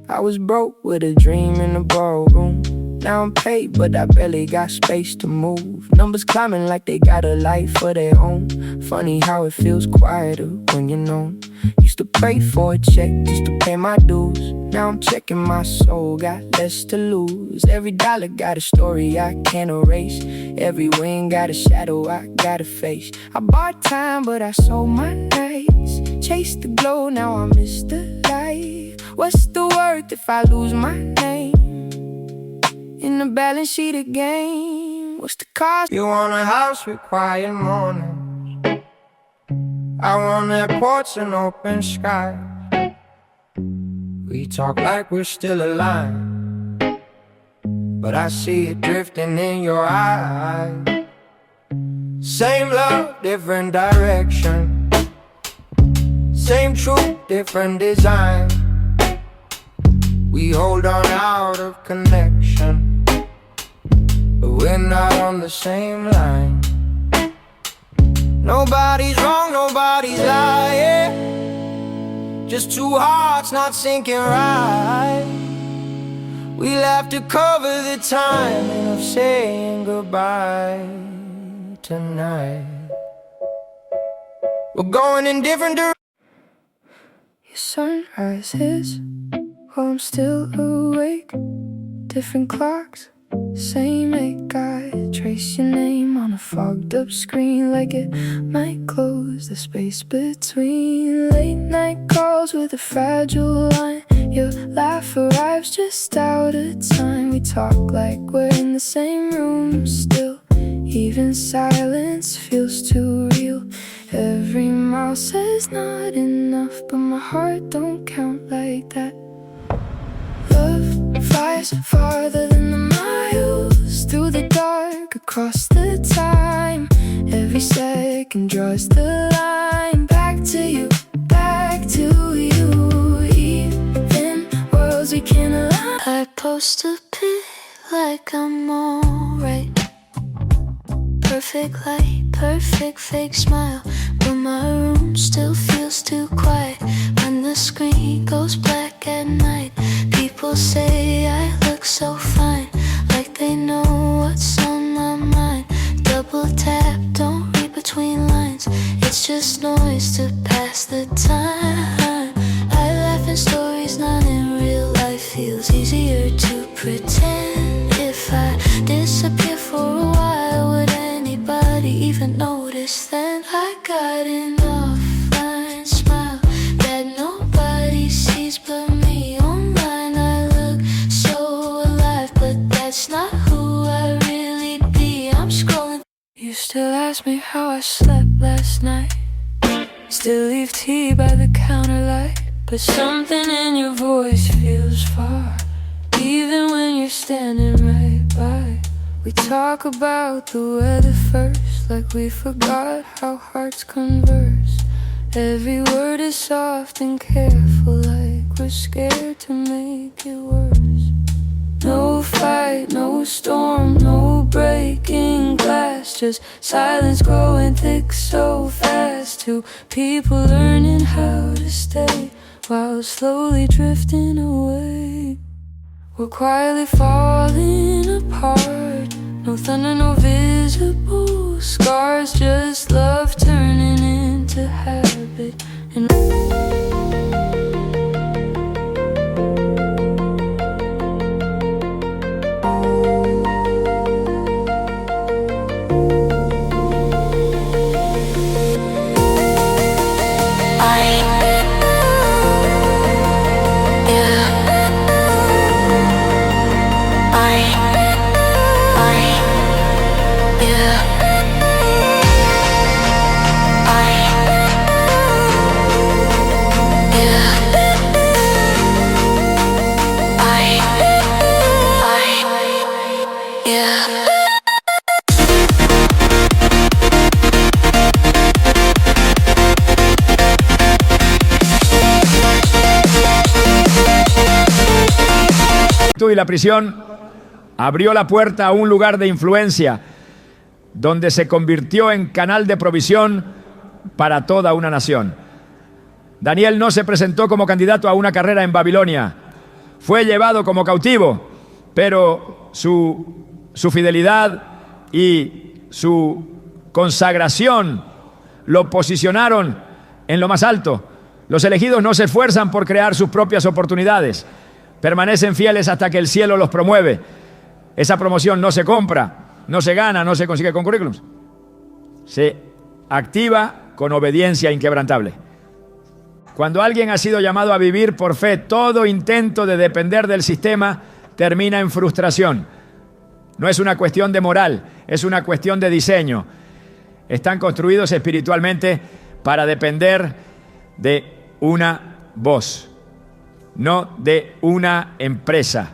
I was broke with a dream in the ballroom. Now I'm paid, but I barely got space to move. Numbers climbing like they got a life of their own. Funny how it feels quieter when you're known. Used to pray for a check just to pay my dues. Now I'm checking my soul, got less to lose. Every dollar got a story I can't erase. Every win got a shadow I gotta face. I bought time, but I sold my nights. Chased the glow, now I miss the light. What's the worth if I lose my name in the balance sheet again? What's the cost? You want a house with quiet mornings. I want airports and open sky. We talk like we're still alive, but I see it drifting in your eyes. Same love, different direction. Same truth, different design. We hold on out of connection, but we're not on the same line. Nobody's wrong, nobody's lying. Just two hearts not syncing right. We'll have to cover the timing of saying goodbye tonight. We're going in different directions. Your sunrise is while I'm still awake. Different clocks, same ache. I trace your name on a fogged up screen, like it might close the space between. Late night calls with a fragile line. Your laugh arrives just out of time. We talk like we're in the same room still. Even silence feels too real. Every mile says not enough, but my heart don't count like that. Love flies farther than the miles, through the dark, across the time. Every second draws the line. Back to you, back to you. Even worlds we can't align. I post a pic like I'm alright. Perfect light, perfect fake smile, but my room still feels too quiet. When the screen goes black at night, people say I look so fine, like they know what's on my mind. Double tap, don't read between lines. It's just noise to pass the time. I laugh in stories, not in real life. Feels easier to pretend. If I disappear for a while, would anybody even notice then? I got an offline smile that nobody sees but me. Online I look so alive, but that's not who I really be. I'm scrolling. You still ask me how I slept last night. Still leave tea by the counter light, but something in your voice feels far, even when you're standing right by. We talk about the weather first, like we forgot how hearts converse. Every word is soft and careful, like we're scared to make it worse. No fight, no storm, no breaking glass, just silence growing thick so fast. Two people learning how to stay while slowly drifting away. We're quietly falling apart. No thunder, no visible scars, just love turning into habit. And Yeah. Y la prisión abrió la puerta a un lugar de influencia donde se convirtió en canal de provisión para toda una nación. Daniel no se presentó como candidato a una carrera en Babilonia. Fue llevado como cautivo, pero su fidelidad y su consagración lo posicionaron en lo más alto. Los elegidos no se esfuerzan por crear sus propias oportunidades. Permanecen fieles hasta que el cielo los promueve. Esa promoción no se compra, no se gana, no se consigue con currículums. Se activa con obediencia inquebrantable. Cuando alguien ha sido llamado a vivir por fe, todo intento de depender del sistema termina en frustración. No es una cuestión de moral, es una cuestión de diseño. Están construidos espiritualmente para depender de una voz, no de una empresa.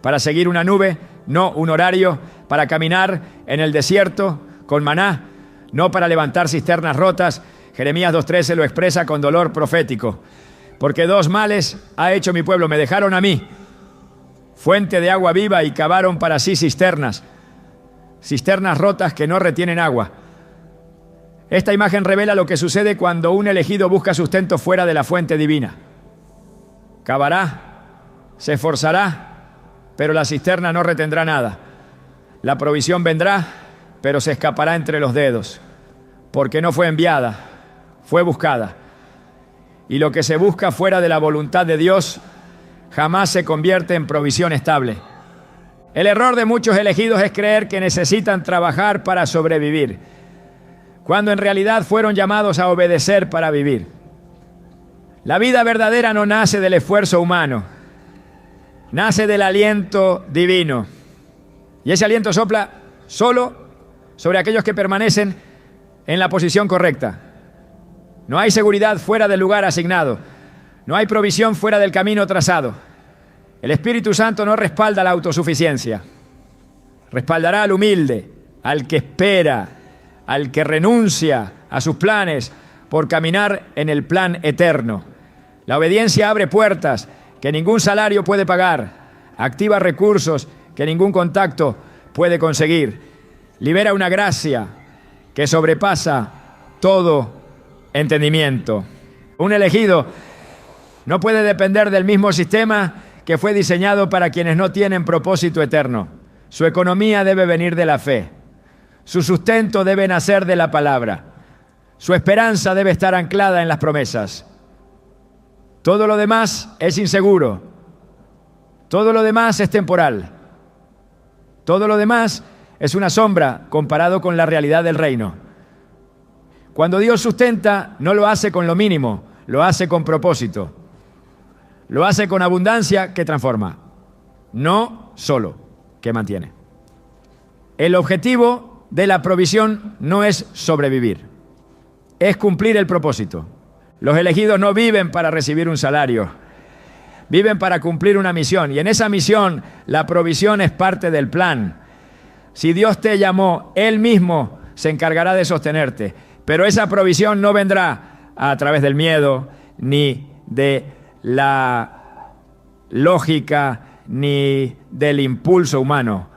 Para seguir una nube, no un horario. Para caminar en el desierto con maná, no para levantar cisternas rotas. Jeremías 2:13 lo expresa con dolor profético. Porque dos males ha hecho mi pueblo. Me dejaron a mí, fuente de agua viva, y cavaron para sí cisternas rotas que no retienen agua. Esta imagen revela lo que sucede cuando un elegido busca sustento fuera de la fuente divina. Cavará, se esforzará, pero la cisterna no retendrá nada. La provisión vendrá, pero se escapará entre los dedos, porque no fue enviada, fue buscada. Y lo que se busca fuera de la voluntad de Dios jamás se convierte en provisión estable. El error de muchos elegidos es creer que necesitan trabajar para sobrevivir, cuando en realidad fueron llamados a obedecer para vivir. La vida verdadera no nace del esfuerzo humano, nace del aliento divino. Y ese aliento sopla solo sobre aquellos que permanecen en la posición correcta. No hay seguridad fuera del lugar asignado. No hay provisión fuera del camino trazado. El Espíritu Santo no respalda la autosuficiencia. Respaldará al humilde, al que espera, al que renuncia a sus planes por caminar en el plan eterno. La obediencia abre puertas que ningún salario puede pagar, activa recursos que ningún contacto puede conseguir, libera una gracia que sobrepasa todo entendimiento. Un elegido no puede depender del mismo sistema que fue diseñado para quienes no tienen propósito eterno. Su economía debe venir de la fe. Su sustento debe nacer de la palabra. Su esperanza debe estar anclada en las promesas. Todo lo demás es inseguro. Todo lo demás es temporal. Todo lo demás es una sombra comparado con la realidad del reino. Cuando Dios sustenta, no lo hace con lo mínimo, lo hace con propósito. Lo hace con abundancia que transforma, no solo que mantiene. El objetivo de la provisión no es sobrevivir, es cumplir el propósito. Los elegidos no viven para recibir un salario, viven para cumplir una misión, y en esa misión la provisión es parte del plan. Si Dios te llamó, Él mismo se encargará de sostenerte, pero esa provisión no vendrá a través del miedo, ni de la lógica, ni del impulso humano.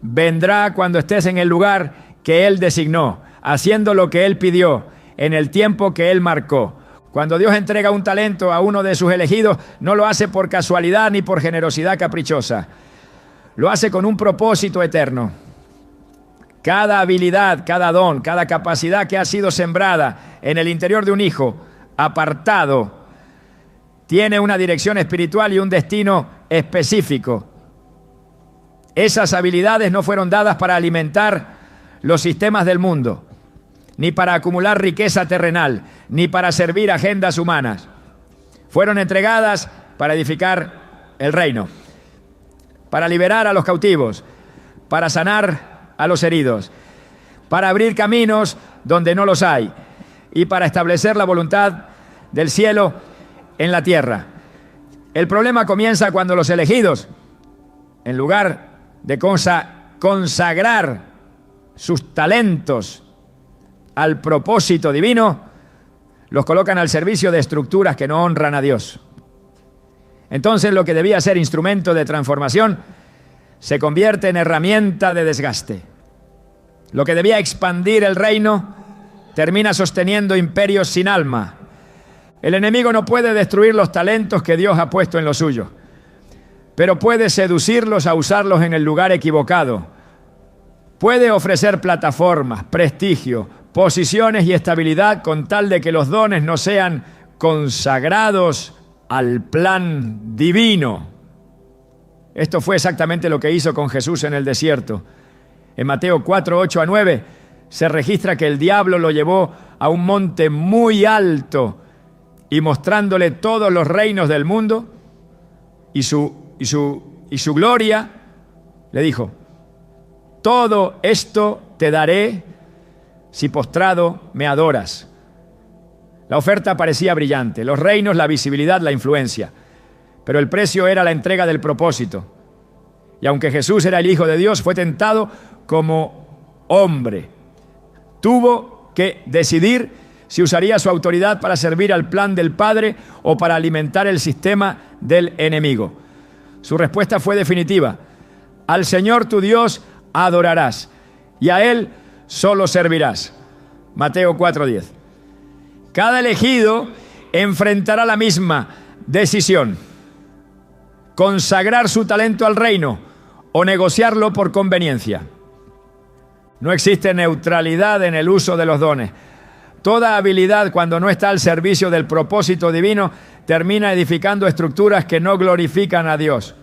Vendrá cuando estés en el lugar que Él designó, haciendo lo que Él pidió, en el tiempo que Él marcó. Cuando Dios entrega un talento a uno de sus elegidos, no lo hace por casualidad ni por generosidad caprichosa. Lo hace con un propósito eterno. Cada habilidad, cada don, cada capacidad que ha sido sembrada en el interior de un hijo, apartado, tiene una dirección espiritual y un destino específico. Esas habilidades no fueron dadas para alimentar los sistemas del mundo, ni para acumular riqueza terrenal, ni para servir agendas humanas. Fueron entregadas para edificar el reino, para liberar a los cautivos, para sanar a los heridos, para abrir caminos donde no los hay y para establecer la voluntad del cielo en la tierra. El problema comienza cuando los elegidos, en lugar de consagrar sus talentos al propósito divino, los colocan al servicio de estructuras que no honran a Dios. Entonces lo que debía ser instrumento de transformación se convierte en herramienta de desgaste. Lo que debía expandir el reino termina sosteniendo imperios sin alma. El enemigo no puede destruir los talentos que Dios ha puesto en lo suyo, pero puede seducirlos a usarlos en el lugar equivocado. Puede ofrecer plataformas, prestigio, posiciones y estabilidad con tal de que los dones no sean consagrados al plan divino. Esto fue exactamente lo que hizo con Jesús en el desierto. En Mateo 4, 8 a 9 se registra que el diablo lo llevó a un monte muy alto y mostrándole todos los reinos del mundo y su gloria, le dijo: todo esto te daré si postrado me adoras. La oferta parecía brillante, los reinos, la visibilidad, la influencia, pero el precio era la entrega del propósito. Y aunque Jesús era el Hijo de Dios, fue tentado como hombre. Tuvo que decidir si usaría su autoridad para servir al plan del Padre o para alimentar el sistema del enemigo. Su respuesta fue definitiva: al Señor tu Dios adorarás y a Él solo servirás. Mateo 4:10. Cada elegido enfrentará la misma decisión: consagrar su talento al reino o negociarlo por conveniencia. No existe neutralidad en el uso de los dones. Toda habilidad, cuando no está al servicio del propósito divino, termina edificando estructuras que no glorifican a Dios.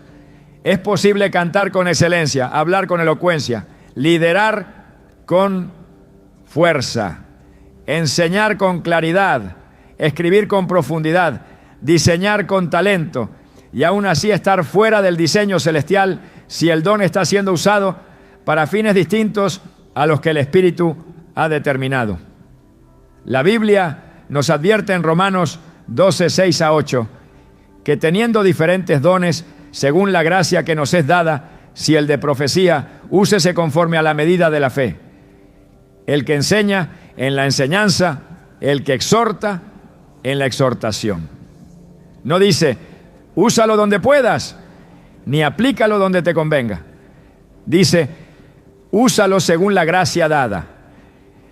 Es posible cantar con excelencia, hablar con elocuencia, liderar con fuerza, enseñar con claridad, escribir con profundidad, diseñar con talento y aún así estar fuera del diseño celestial si el don está siendo usado para fines distintos a los que el Espíritu ha determinado. La Biblia nos advierte en Romanos 12, 6 a 8, que teniendo diferentes dones, según la gracia que nos es dada, si el de profecía, úsese conforme a la medida de la fe. El que enseña, en la enseñanza; el que exhorta, en la exhortación. No dice, úsalo donde puedas, ni aplícalo donde te convenga. Dice, úsalo según la gracia dada.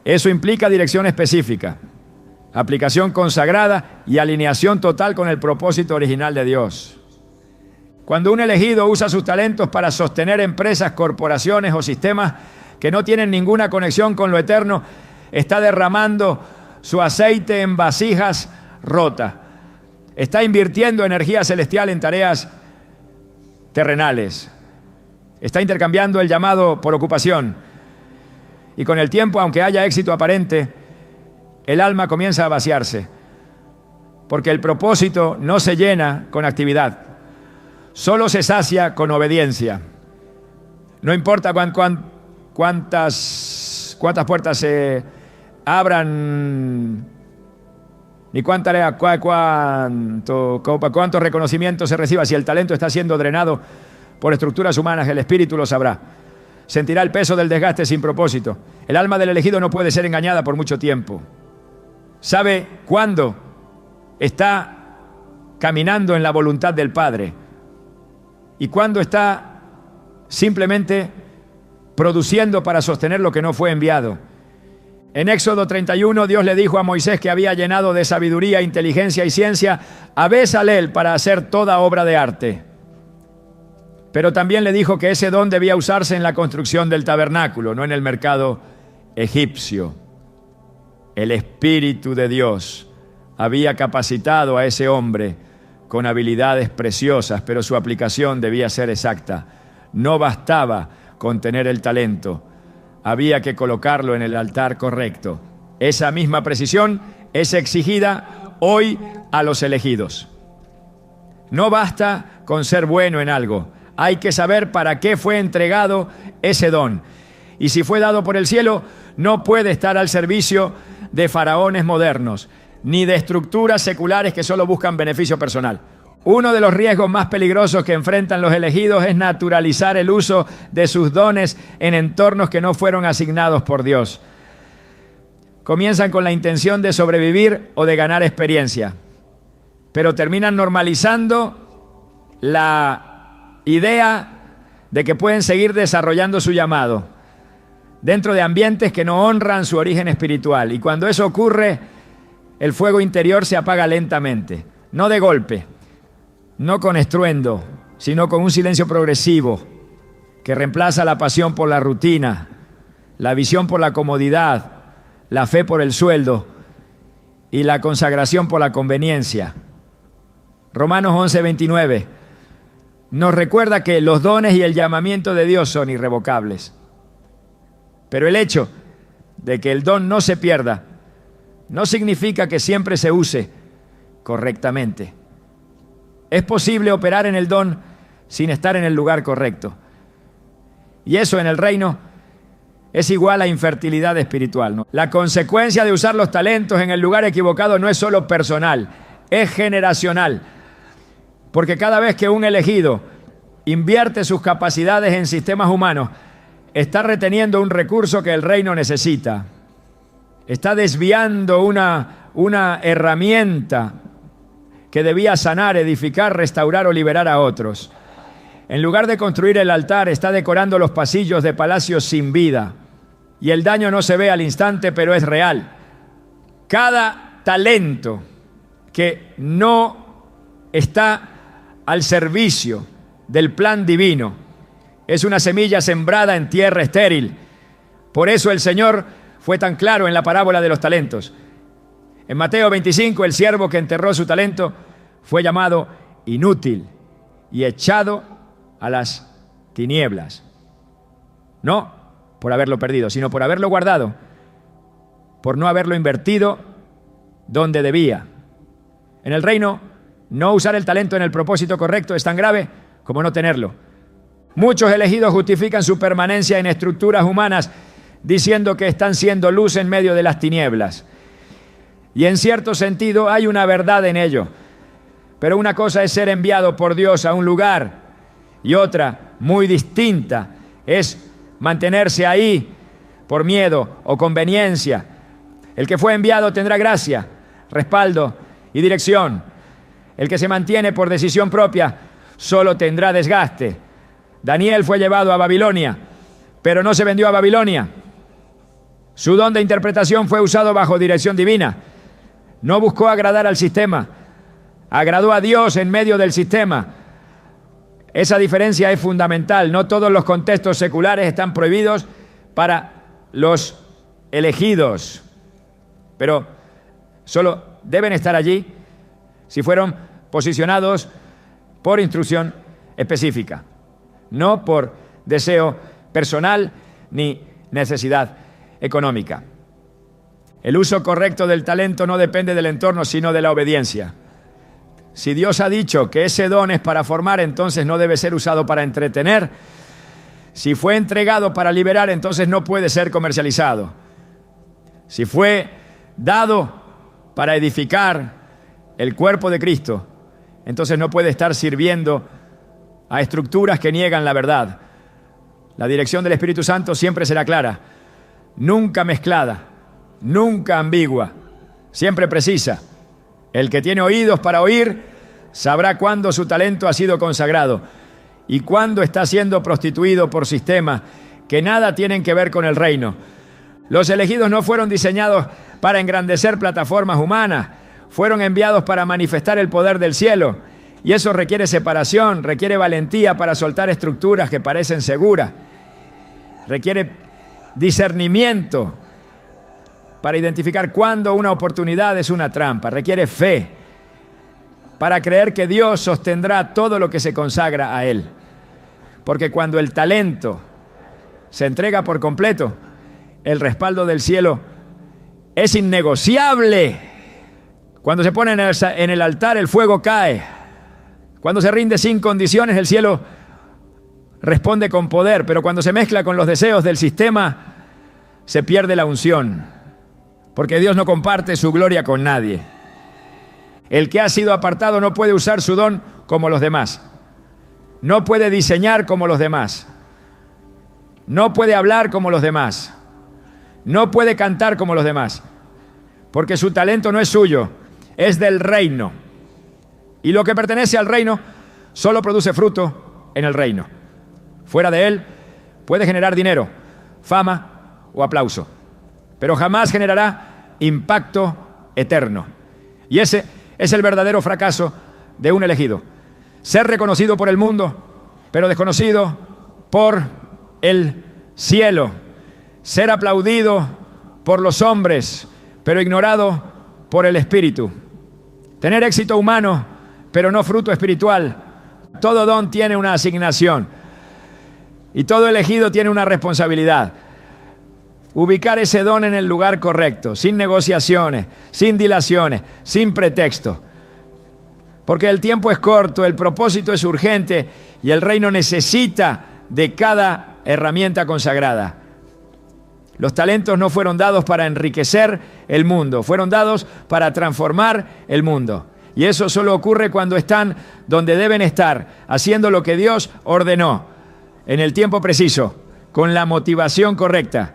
Eso implica dirección específica, aplicación consagrada y alineación total con el propósito original de Dios. Cuando un elegido usa sus talentos para sostener empresas, corporaciones o sistemas que no tienen ninguna conexión con lo eterno, está derramando su aceite en vasijas rotas. Está invirtiendo energía celestial en tareas terrenales. Está intercambiando el llamado por ocupación. Y con el tiempo, aunque haya éxito aparente, el alma comienza a vaciarse, porque el propósito no se llena con actividad, solo se sacia con obediencia. No importa cuántas puertas se abran, ni cuánto reconocimiento se reciba. Si el talento está siendo drenado por estructuras humanas, el Espíritu lo sabrá. Sentirá el peso del desgaste sin propósito. El alma del elegido no puede ser engañada por mucho tiempo. Sabe cuándo está caminando en la voluntad del Padre y cuándo está simplemente produciendo para sostener lo que no fue enviado. En Éxodo 31, Dios le dijo a Moisés que había llenado de sabiduría, inteligencia y ciencia a Bezalel para hacer toda obra de arte. Pero también le dijo que ese don debía usarse en la construcción del tabernáculo, no en el mercado egipcio. El Espíritu de Dios había capacitado a ese hombre con habilidades preciosas, pero su aplicación debía ser exacta. No bastaba con tener el talento, había que colocarlo en el altar correcto. Esa misma precisión es exigida hoy a los elegidos. No basta con ser bueno en algo. Hay que saber para qué fue entregado ese don. Y si fue dado por el cielo, no puede estar al servicio de faraones modernos, ni de estructuras seculares que solo buscan beneficio personal. Uno de los riesgos más peligrosos que enfrentan los elegidos es naturalizar el uso de sus dones en entornos que no fueron asignados por Dios. Comienzan con la intención de sobrevivir o de ganar experiencia, pero terminan normalizando la idea de que pueden seguir desarrollando su llamado dentro de ambientes que no honran su origen espiritual. Y cuando eso ocurre, el fuego interior se apaga lentamente, no de golpe, no con estruendo, sino con un silencio progresivo que reemplaza la pasión por la rutina, la visión por la comodidad, la fe por el sueldo y la consagración por la conveniencia. Romanos 11:29 nos recuerda que los dones y el llamamiento de Dios son irrevocables. Pero el hecho de que el don no se pierda no significa que siempre se use correctamente. Es posible operar en el don sin estar en el lugar correcto. Y eso en el reino es igual a infertilidad espiritual, ¿no? La consecuencia de usar los talentos en el lugar equivocado no es solo personal, es generacional. Porque cada vez que un elegido invierte sus capacidades en sistemas humanos, está reteniendo un recurso que el reino necesita. Está desviando una herramienta que debía sanar, edificar, restaurar o liberar a otros. En lugar de construir el altar, está decorando los pasillos de palacios sin vida. Y el daño no se ve al instante, pero es real. Cada talento que no está al servicio del plan divino es una semilla sembrada en tierra estéril. Por eso el Señor fue tan claro en la parábola de los talentos. En Mateo 25, el siervo que enterró su talento fue llamado inútil y echado a las tinieblas. No por haberlo perdido, sino por haberlo guardado, por no haberlo invertido donde debía. En el reino, no usar el talento en el propósito correcto es tan grave como no tenerlo. Muchos elegidos justifican su permanencia en estructuras humanas diciendo que están siendo luz en medio de las tinieblas. Y en cierto sentido hay una verdad en ello. Pero una cosa es ser enviado por Dios a un lugar y otra, muy distinta, es mantenerse ahí por miedo o conveniencia. El que fue enviado tendrá gracia, respaldo y dirección. El que se mantiene por decisión propia solo tendrá desgaste. Daniel fue llevado a Babilonia, pero no se vendió a Babilonia. Su don de interpretación fue usado bajo dirección divina. No buscó agradar al sistema, agradó a Dios en medio del sistema. Esa diferencia es fundamental. No todos los contextos seculares están prohibidos para los elegidos, pero solo deben estar allí si fueron posicionados por instrucción específica, no por deseo personal ni necesidad económica. El uso correcto del talento no depende del entorno, sino de la obediencia. Si Dios ha dicho que ese don es para formar, entonces no debe ser usado para entretener. Si fue entregado para liberar, entonces no puede ser comercializado. Si fue dado para edificar el cuerpo de Cristo, entonces no puede estar sirviendo a estructuras que niegan la verdad. La dirección del Espíritu Santo siempre será clara, nunca mezclada, nunca ambigua, siempre precisa. El que tiene oídos para oír sabrá cuándo su talento ha sido consagrado y cuándo está siendo prostituido por sistemas que nada tienen que ver con el reino. Los elegidos no fueron diseñados para engrandecer plataformas humanas, fueron enviados para manifestar el poder del cielo. Y eso requiere separación, requiere valentía para soltar estructuras que parecen seguras. Requiere discernimiento para identificar cuándo una oportunidad es una trampa. Requiere fe para creer que Dios sostendrá todo lo que se consagra a Él. Porque cuando el talento se entrega por completo, el respaldo del cielo es innegociable. Cuando se pone en el altar, el fuego cae. Cuando se rinde sin condiciones, el cielo responde con poder. Pero cuando se mezcla con los deseos del sistema, se pierde la unción. Porque Dios no comparte su gloria con nadie. El que ha sido apartado no puede usar su don como los demás. No puede diseñar como los demás. No puede hablar como los demás. No puede cantar como los demás. Porque su talento no es suyo, es del reino. Y lo que pertenece al reino solo produce fruto en el reino. Fuera de él puede generar dinero, fama o aplauso, pero jamás generará impacto eterno. Y ese es el verdadero fracaso de un elegido. Ser reconocido por el mundo, pero desconocido por el cielo. Ser aplaudido por los hombres, pero ignorado por el Espíritu. Tener éxito humano, pero no fruto espiritual. Todo don tiene una asignación y todo elegido tiene una responsabilidad. Ubicar ese don en el lugar correcto, sin negociaciones, sin dilaciones, sin pretexto. Porque el tiempo es corto, el propósito es urgente y el reino necesita de cada herramienta consagrada. Los talentos no fueron dados para enriquecer el mundo, fueron dados para transformar el mundo. Y eso solo ocurre cuando están donde deben estar, haciendo lo que Dios ordenó, en el tiempo preciso, con la motivación correcta.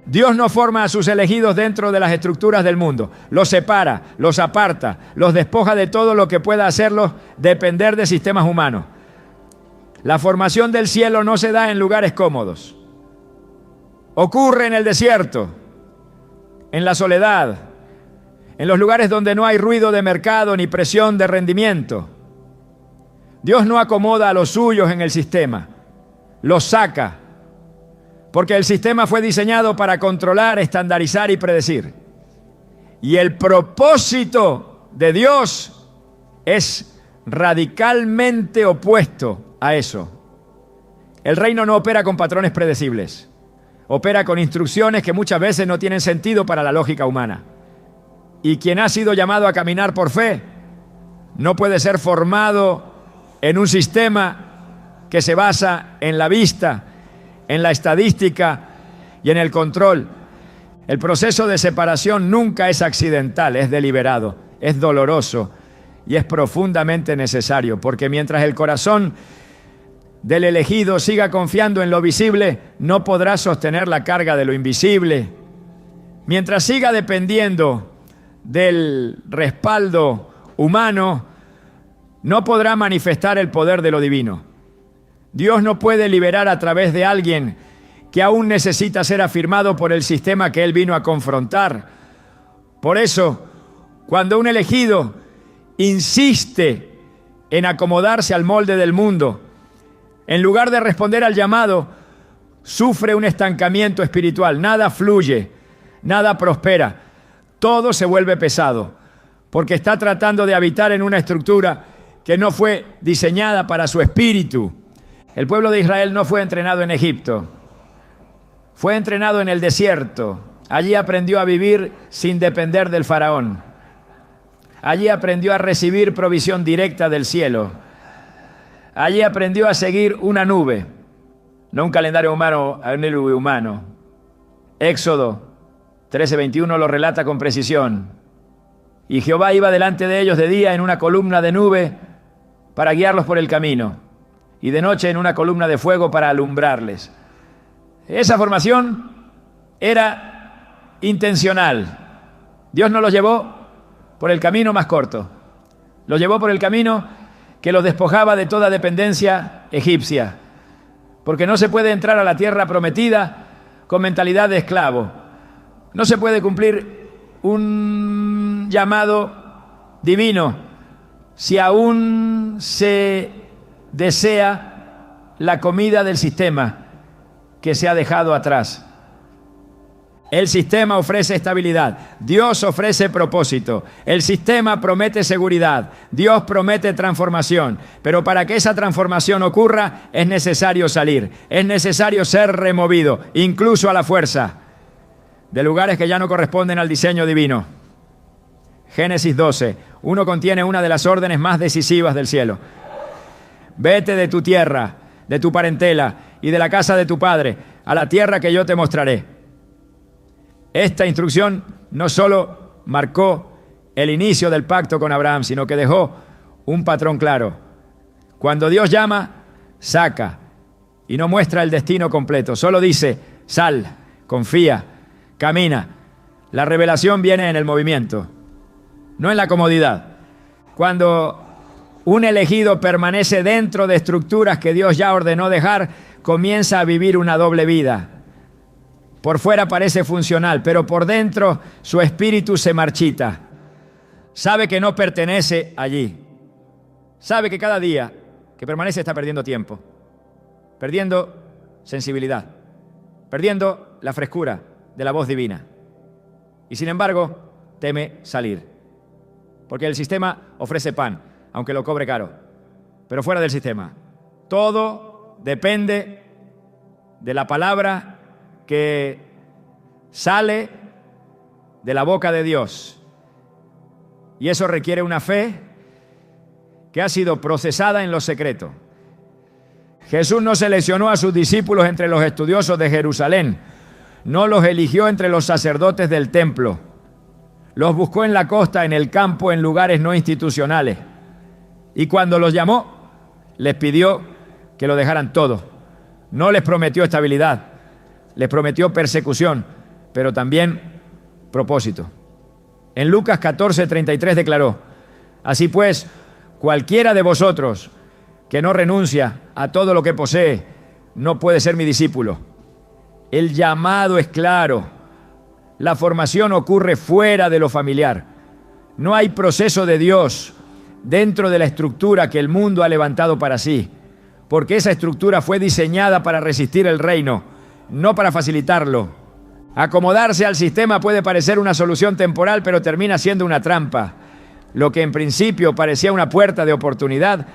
Dios no forma a sus elegidos dentro de las estructuras del mundo. Los separa, los aparta, los despoja de todo lo que pueda hacerlos depender de sistemas humanos. La formación del cielo no se da en lugares cómodos. Ocurre en el desierto, en la soledad, en los lugares donde no hay ruido de mercado ni presión de rendimiento. Dios no acomoda a los suyos en el sistema, los saca, porque el sistema fue diseñado para controlar, estandarizar y predecir. Y el propósito de Dios es radicalmente opuesto a eso. El reino no opera con patrones predecibles. Opera con instrucciones que muchas veces no tienen sentido para la lógica humana. Y quien ha sido llamado a caminar por fe no puede ser formado en un sistema que se basa en la vista, en la estadística y en el control. El proceso de separación nunca es accidental, es deliberado, es doloroso y es profundamente necesario, porque mientras el corazón del elegido siga confiando en lo visible, no podrá sostener la carga de lo invisible. Mientras siga dependiendo del respaldo humano, no podrá manifestar el poder de lo divino. Dios no puede liberar a través de alguien que aún necesita ser afirmado por el sistema que Él vino a confrontar. Por eso, cuando un elegido insiste en acomodarse al molde del mundo, en lugar de responder al llamado, sufre un estancamiento espiritual. Nada fluye, nada prospera. Todo se vuelve pesado, porque está tratando de habitar en una estructura que no fue diseñada para su espíritu. El pueblo de Israel no fue entrenado en Egipto, fue entrenado en el desierto. Allí aprendió a vivir sin depender del faraón. Allí aprendió a recibir provisión directa del cielo. Allí aprendió a seguir una nube, no un calendario humano, a una nube humano. Éxodo 13:21 lo relata con precisión. Y Jehová iba delante de ellos de día en una columna de nube para guiarlos por el camino, y de noche en una columna de fuego para alumbrarles. Esa formación era intencional. Dios no los llevó por el camino más corto, los llevó por el camino que los despojaba de toda dependencia egipcia, porque no se puede entrar a la tierra prometida con mentalidad de esclavo. No se puede cumplir un llamado divino si aún se desea la comida del sistema que se ha dejado atrás. El sistema ofrece estabilidad, Dios ofrece propósito, el sistema promete seguridad, Dios promete transformación, pero para que esa transformación ocurra es necesario salir, es necesario ser removido, incluso a la fuerza, de lugares que ya no corresponden al diseño divino. Génesis 12, 1 contiene una de las órdenes más decisivas del cielo. Vete de tu tierra, de tu parentela y de la casa de tu padre, a la tierra que yo te mostraré. Esta instrucción no solo marcó el inicio del pacto con Abraham, sino que dejó un patrón claro. Cuando Dios llama, saca y no muestra el destino completo. Solo dice, sal, confía, camina. La revelación viene en el movimiento, no en la comodidad. Cuando un elegido permanece dentro de estructuras que Dios ya ordenó dejar, comienza a vivir una doble vida. Por fuera parece funcional, pero por dentro su espíritu se marchita. Sabe que no pertenece allí. Sabe que cada día que permanece está perdiendo tiempo, perdiendo sensibilidad, perdiendo la frescura de la voz divina. Y sin embargo, teme salir, porque el sistema ofrece pan, aunque lo cobre caro, pero fuera del sistema. Todo depende de la palabra que sale de la boca de Dios. Y eso requiere una fe que ha sido procesada en lo secreto. Jesús no seleccionó a sus discípulos entre los estudiosos de Jerusalén, no los eligió entre los sacerdotes del templo, los buscó en la costa, en el campo, en lugares no institucionales. Y cuando los llamó, les pidió que lo dejaran todo. No les prometió estabilidad, les prometió persecución, pero también propósito. En Lucas 14:33 declaró: así pues, cualquiera de vosotros que no renuncia a todo lo que posee, no puede ser mi discípulo. El llamado es claro. La formación ocurre fuera de lo familiar. No hay proceso de Dios dentro de la estructura que el mundo ha levantado para sí, porque esa estructura fue diseñada para resistir el reino, no para facilitarlo. Acomodarse al sistema puede parecer una solución temporal, pero termina siendo una trampa. Lo que en principio parecía una puerta de oportunidad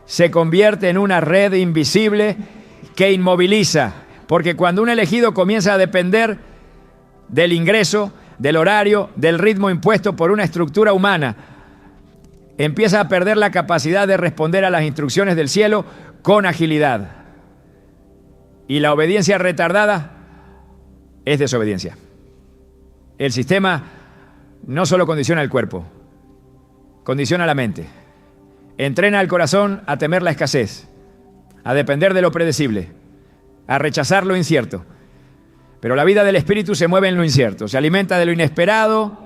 se convierte en una red invisible que inmoviliza, porque cuando un elegido comienza a depender del ingreso, del horario, del ritmo impuesto por una estructura humana, empieza a perder la capacidad de responder a las instrucciones del cielo con agilidad. Y la obediencia retardada es desobediencia. El sistema no solo condiciona el cuerpo, condiciona la mente. Entrena al corazón a temer la escasez, a depender de lo predecible, a rechazar lo incierto. Pero la vida del espíritu se mueve en lo incierto, se alimenta de lo inesperado,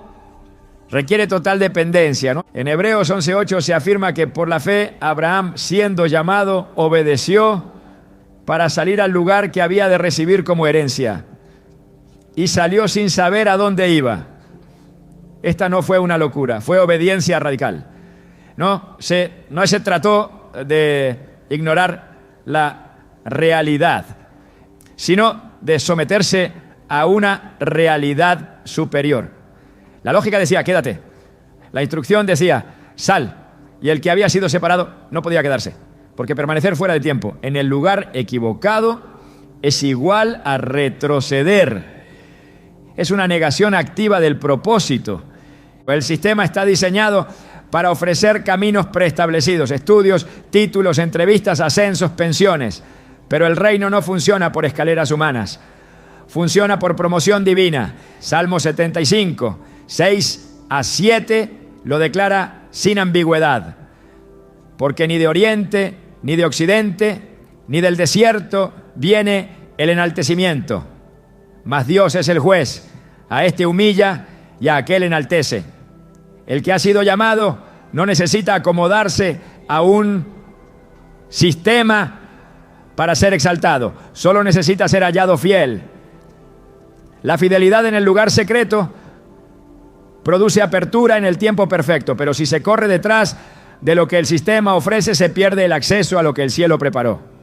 requiere total dependencia, ¿no? En Hebreos 11:8 se afirma que por la fe Abraham, siendo llamado, obedeció para salir al lugar que había de recibir como herencia. Y salió sin saber a dónde iba. Esta no fue una locura, fue obediencia radical. No se trató de ignorar la realidad, sino de someterse a una realidad superior. La lógica decía, quédate. La instrucción decía, sal. Y el que había sido separado no podía quedarse, porque permanecer fuera de tiempo, en el lugar equivocado, es igual a retroceder. Es una negación activa del propósito. El sistema está diseñado para ofrecer caminos preestablecidos, estudios, títulos, entrevistas, ascensos, pensiones. Pero el reino no funciona por escaleras humanas. Funciona por promoción divina. Salmo 75, 6-7 lo declara sin ambigüedad. Porque ni de oriente, ni de occidente, ni del desierto viene el enaltecimiento. Mas Dios es el juez. A este humilla y a aquel enaltece. El que ha sido llamado no necesita acomodarse a un sistema para ser exaltado. Solo necesita ser hallado fiel. La fidelidad en el lugar secreto produce apertura en el tiempo perfecto, pero si se corre detrás de lo que el sistema ofrece, se pierde el acceso a lo que el cielo preparó.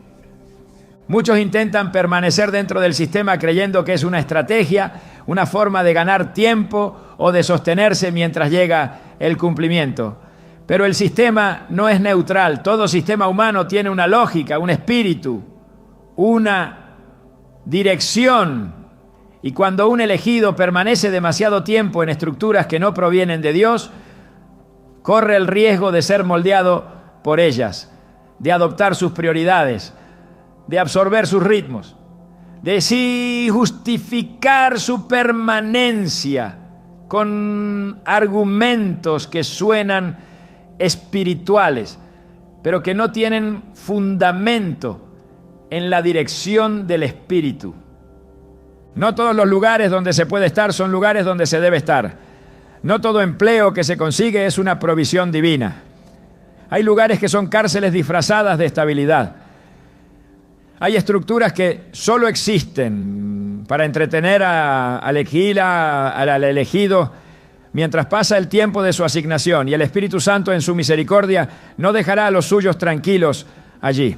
Muchos intentan permanecer dentro del sistema creyendo que es una estrategia, una forma de ganar tiempo o de sostenerse mientras llega el cumplimiento. Pero el sistema no es neutral. Todo sistema humano tiene una lógica, un espíritu, una dirección. Y cuando un elegido permanece demasiado tiempo en estructuras que no provienen de Dios, corre el riesgo de ser moldeado por ellas, de adoptar sus prioridades, de absorber sus ritmos, de sí justificar su permanencia con argumentos que suenan espirituales, pero que no tienen fundamento en la dirección del Espíritu. No todos los lugares donde se puede estar son lugares donde se debe estar. No todo empleo que se consigue es una provisión divina. Hay lugares que son cárceles disfrazadas de estabilidad. Hay estructuras que solo existen para entretener al elegido mientras pasa el tiempo de su asignación, y el Espíritu Santo en su misericordia no dejará a los suyos tranquilos allí.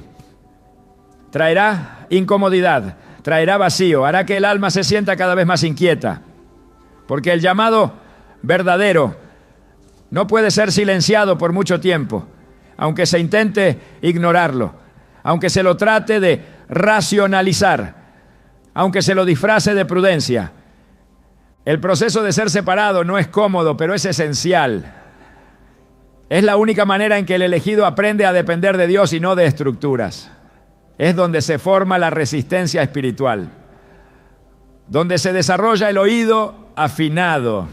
Traerá incomodidad, traerá vacío, hará que el alma se sienta cada vez más inquieta, porque el llamado verdadero no puede ser silenciado por mucho tiempo, aunque se intente ignorarlo, aunque se lo trate de racionalizar, aunque se lo disfrace de prudencia. El proceso de ser separado no es cómodo, pero es esencial. Es la única manera en que el elegido aprende a depender de Dios y no de estructuras. Es donde se forma la resistencia espiritual, donde se desarrolla el oído afinado,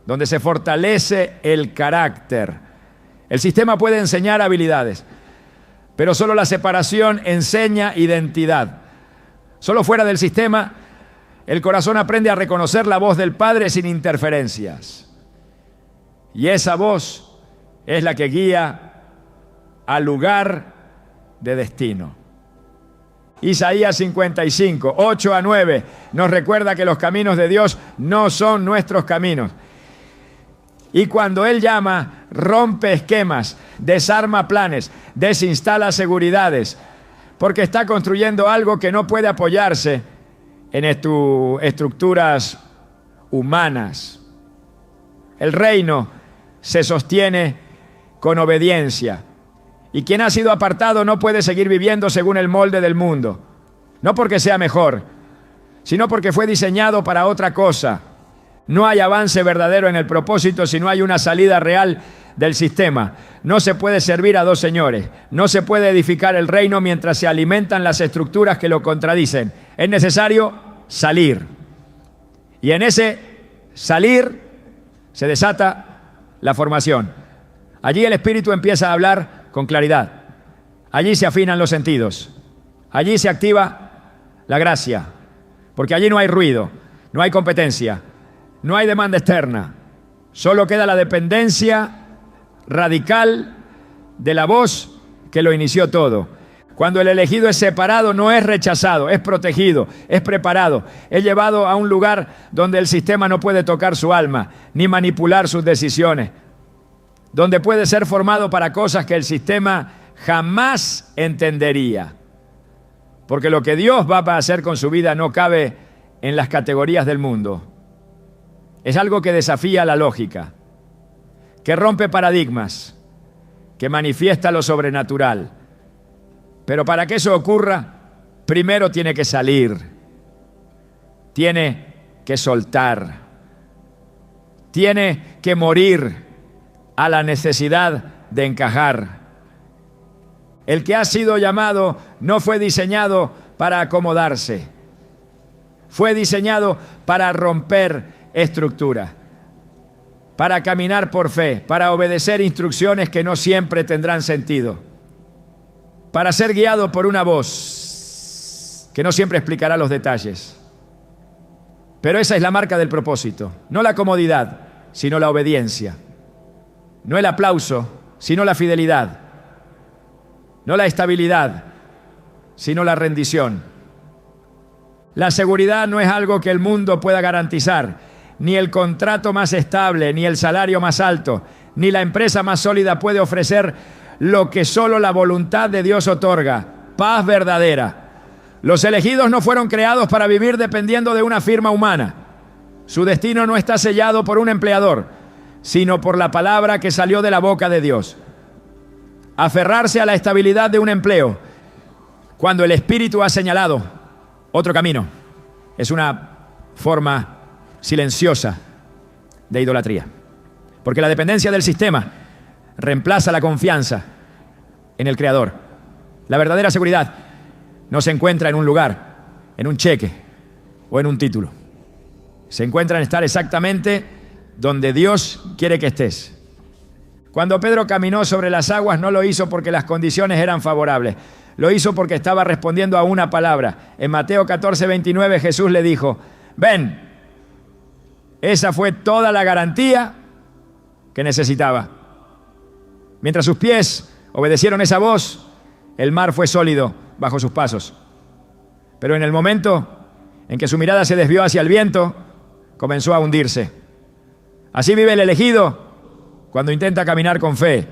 donde se fortalece el carácter. El sistema puede enseñar habilidades, pero solo la separación enseña identidad. Solo fuera del sistema, el corazón aprende a reconocer la voz del Padre sin interferencias. Y esa voz es la que guía al lugar de destino. Isaías 55, 8-9, nos recuerda que los caminos de Dios no son nuestros caminos. Y cuando Él llama, rompe esquemas, desarma planes, desinstala seguridades, porque está construyendo algo que no puede apoyarse en estructuras humanas. El reino se sostiene con obediencia. Y quien ha sido apartado no puede seguir viviendo según el molde del mundo. No porque sea mejor, sino porque fue diseñado para otra cosa. No hay avance verdadero en el propósito si no hay una salida real del sistema. No se puede servir a dos señores. No se puede edificar el reino mientras se alimentan las estructuras que lo contradicen. Es necesario salir. Y en ese salir se desata la formación. Allí el Espíritu empieza a hablar con claridad. Allí se afinan los sentidos. Allí se activa la gracia. Porque allí no hay ruido, no hay competencia, no hay demanda externa. Solo queda la dependencia radical de la voz que lo inició todo. Cuando el elegido es separado, no es rechazado, es protegido, es preparado, es llevado a un lugar donde el sistema no puede tocar su alma, ni manipular sus decisiones, donde puede ser formado para cosas que el sistema jamás entendería. Porque lo que Dios va a hacer con su vida no cabe en las categorías del mundo. Es algo que desafía la lógica, que rompe paradigmas, que manifiesta lo sobrenatural. Pero para que eso ocurra, primero tiene que salir, tiene que soltar, tiene que morir a la necesidad de encajar. El que ha sido llamado no fue diseñado para acomodarse, fue diseñado para romper estructura, para caminar por fe, para obedecer instrucciones que no siempre tendrán sentido, para ser guiado por una voz que no siempre explicará los detalles. Pero esa es la marca del propósito, no la comodidad, sino la obediencia. No el aplauso, sino la fidelidad. No la estabilidad, sino la rendición. La seguridad no es algo que el mundo pueda garantizar, ni el contrato más estable, ni el salario más alto, ni la empresa más sólida puede ofrecer lo que solo la voluntad de Dios otorga: paz verdadera. Los elegidos no fueron creados para vivir dependiendo de una firma humana. Su destino no está sellado por un empleador, sino por la palabra que salió de la boca de Dios. Aferrarse a la estabilidad de un empleo, cuando el Espíritu ha señalado otro camino, es una forma silenciosa de idolatría. Porque la dependencia del sistema reemplaza la confianza en el Creador. La verdadera seguridad no se encuentra en un lugar, en un cheque o en un título. Se encuentra en estar exactamente donde Dios quiere que estés. Cuando Pedro caminó sobre las aguas, no lo hizo porque las condiciones eran favorables. Lo hizo porque estaba respondiendo a una palabra. En Mateo 14:29 Jesús le dijo, ven. Esa fue toda la garantía que necesitaba. Mientras sus pies obedecieron esa voz, el mar fue sólido bajo sus pasos. Pero en el momento en que su mirada se desvió hacia el viento, comenzó a hundirse. Así vive el elegido cuando intenta caminar con fe,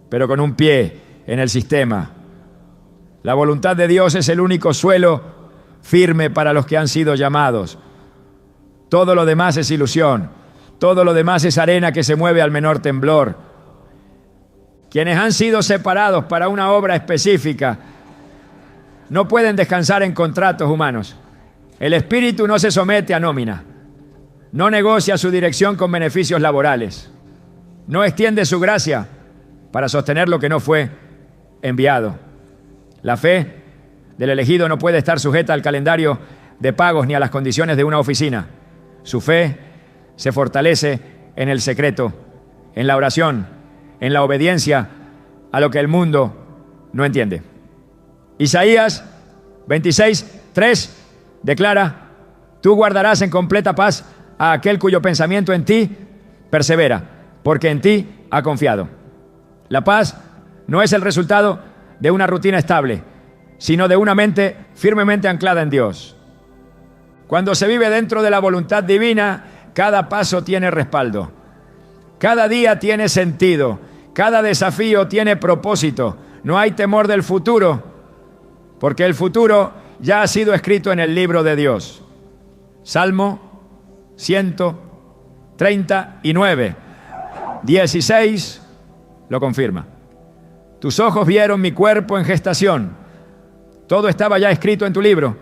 pero con un pie en el sistema. La voluntad de Dios es el único suelo firme para los que han sido llamados. Todo lo demás es ilusión. Todo lo demás es arena que se mueve al menor temblor. Quienes han sido separados para una obra específica no pueden descansar en contratos humanos. El Espíritu no se somete a nómina. No negocia su dirección con beneficios laborales. No extiende su gracia para sostener lo que no fue enviado. La fe del elegido no puede estar sujeta al calendario de pagos ni a las condiciones de una oficina. Su fe se fortalece en el secreto, en la oración, en la obediencia a lo que el mundo no entiende. Isaías 26:3 declara, tú guardarás en completa paz a aquel cuyo pensamiento en ti persevera, porque en ti ha confiado. La paz no es el resultado de una rutina estable, sino de una mente firmemente anclada en Dios. Cuando se vive dentro de la voluntad divina, cada paso tiene respaldo. Cada día tiene sentido. Cada desafío tiene propósito. No hay temor del futuro, porque el futuro ya ha sido escrito en el libro de Dios. Salmo 139, 16 lo confirma. Tus ojos vieron mi cuerpo en gestación. Todo estaba ya escrito en tu libro.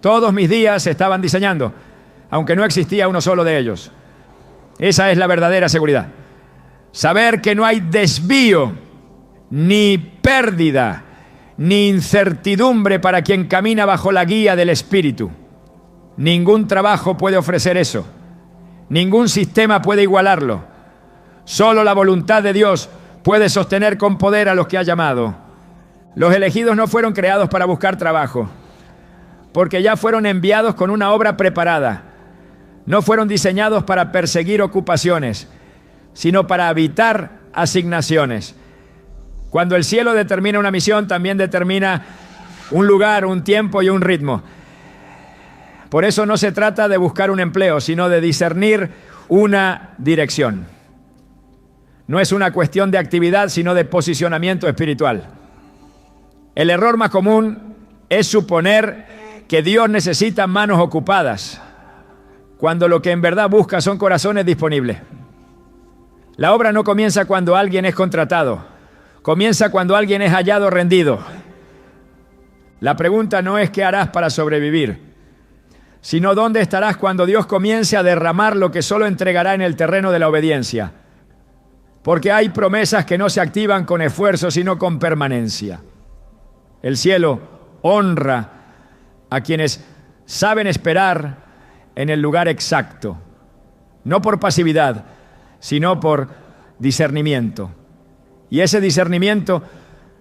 Todos mis días se estaban diseñando, aunque no existía uno solo de ellos. Esa es la verdadera seguridad. Saber que no hay desvío, ni pérdida, ni incertidumbre para quien camina bajo la guía del Espíritu. Ningún trabajo puede ofrecer eso. Ningún sistema puede igualarlo. Solo la voluntad de Dios puede sostener con poder a los que ha llamado. Los elegidos no fueron creados para buscar trabajo, porque ya fueron enviados con una obra preparada. No fueron diseñados para perseguir ocupaciones, sino para habitar asignaciones. Cuando el cielo determina una misión, también determina un lugar, un tiempo y un ritmo. Por eso no se trata de buscar un empleo, sino de discernir una dirección. No es una cuestión de actividad, sino de posicionamiento espiritual. El error más común es suponer que Dios necesita manos ocupadas, cuando lo que en verdad busca son corazones disponibles. La obra no comienza cuando alguien es contratado, comienza cuando alguien es hallado rendido. La pregunta no es qué harás para sobrevivir, sino dónde estarás cuando Dios comience a derramar lo que solo entregará en el terreno de la obediencia. Porque hay promesas que no se activan con esfuerzo, sino con permanencia. El cielo honra a quienes saben esperar en el lugar exacto, no por pasividad, sino por discernimiento. Y ese discernimiento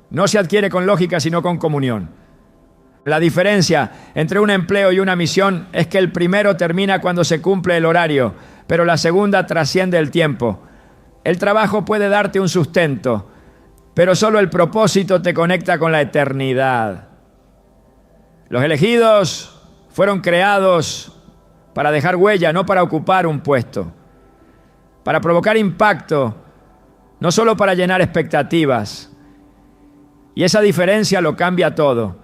no se adquiere con lógica, sino con comunión. La diferencia entre un empleo y una misión es que el primero termina cuando se cumple el horario, pero la segunda trasciende el tiempo. El trabajo puede darte un sustento, pero solo el propósito te conecta con la eternidad. Los elegidos fueron creados para dejar huella, no para ocupar un puesto, para provocar impacto, no solo para llenar expectativas. Y esa diferencia lo cambia todo.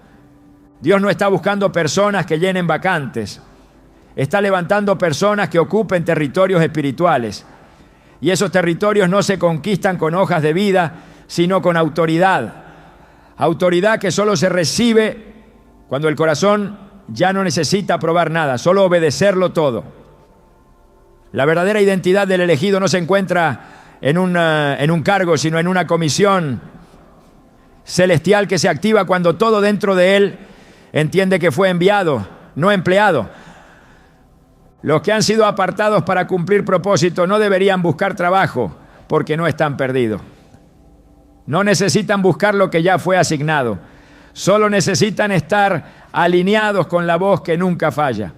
Dios no está buscando personas que llenen vacantes, está levantando personas que ocupen territorios espirituales. Y esos territorios no se conquistan con hojas de vida, sino con autoridad. Autoridad que solo se recibe cuando el corazón ya no necesita probar nada, solo obedecerlo todo. La verdadera identidad del elegido no se encuentra en un cargo, sino en una comisión celestial que se activa cuando todo dentro de él entiende que fue enviado, no empleado. Los que han sido apartados para cumplir propósito no deberían buscar trabajo porque no están perdidos. No necesitan buscar lo que ya fue asignado. Solo necesitan estar alineados con la voz que nunca falla.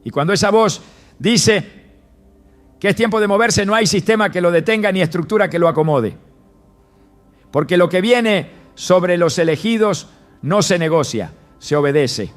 Y cuando esa voz dice que es tiempo de moverse, no hay sistema que lo detenga ni estructura que lo acomode. Porque lo que viene sobre los elegidos no se negocia, se obedece.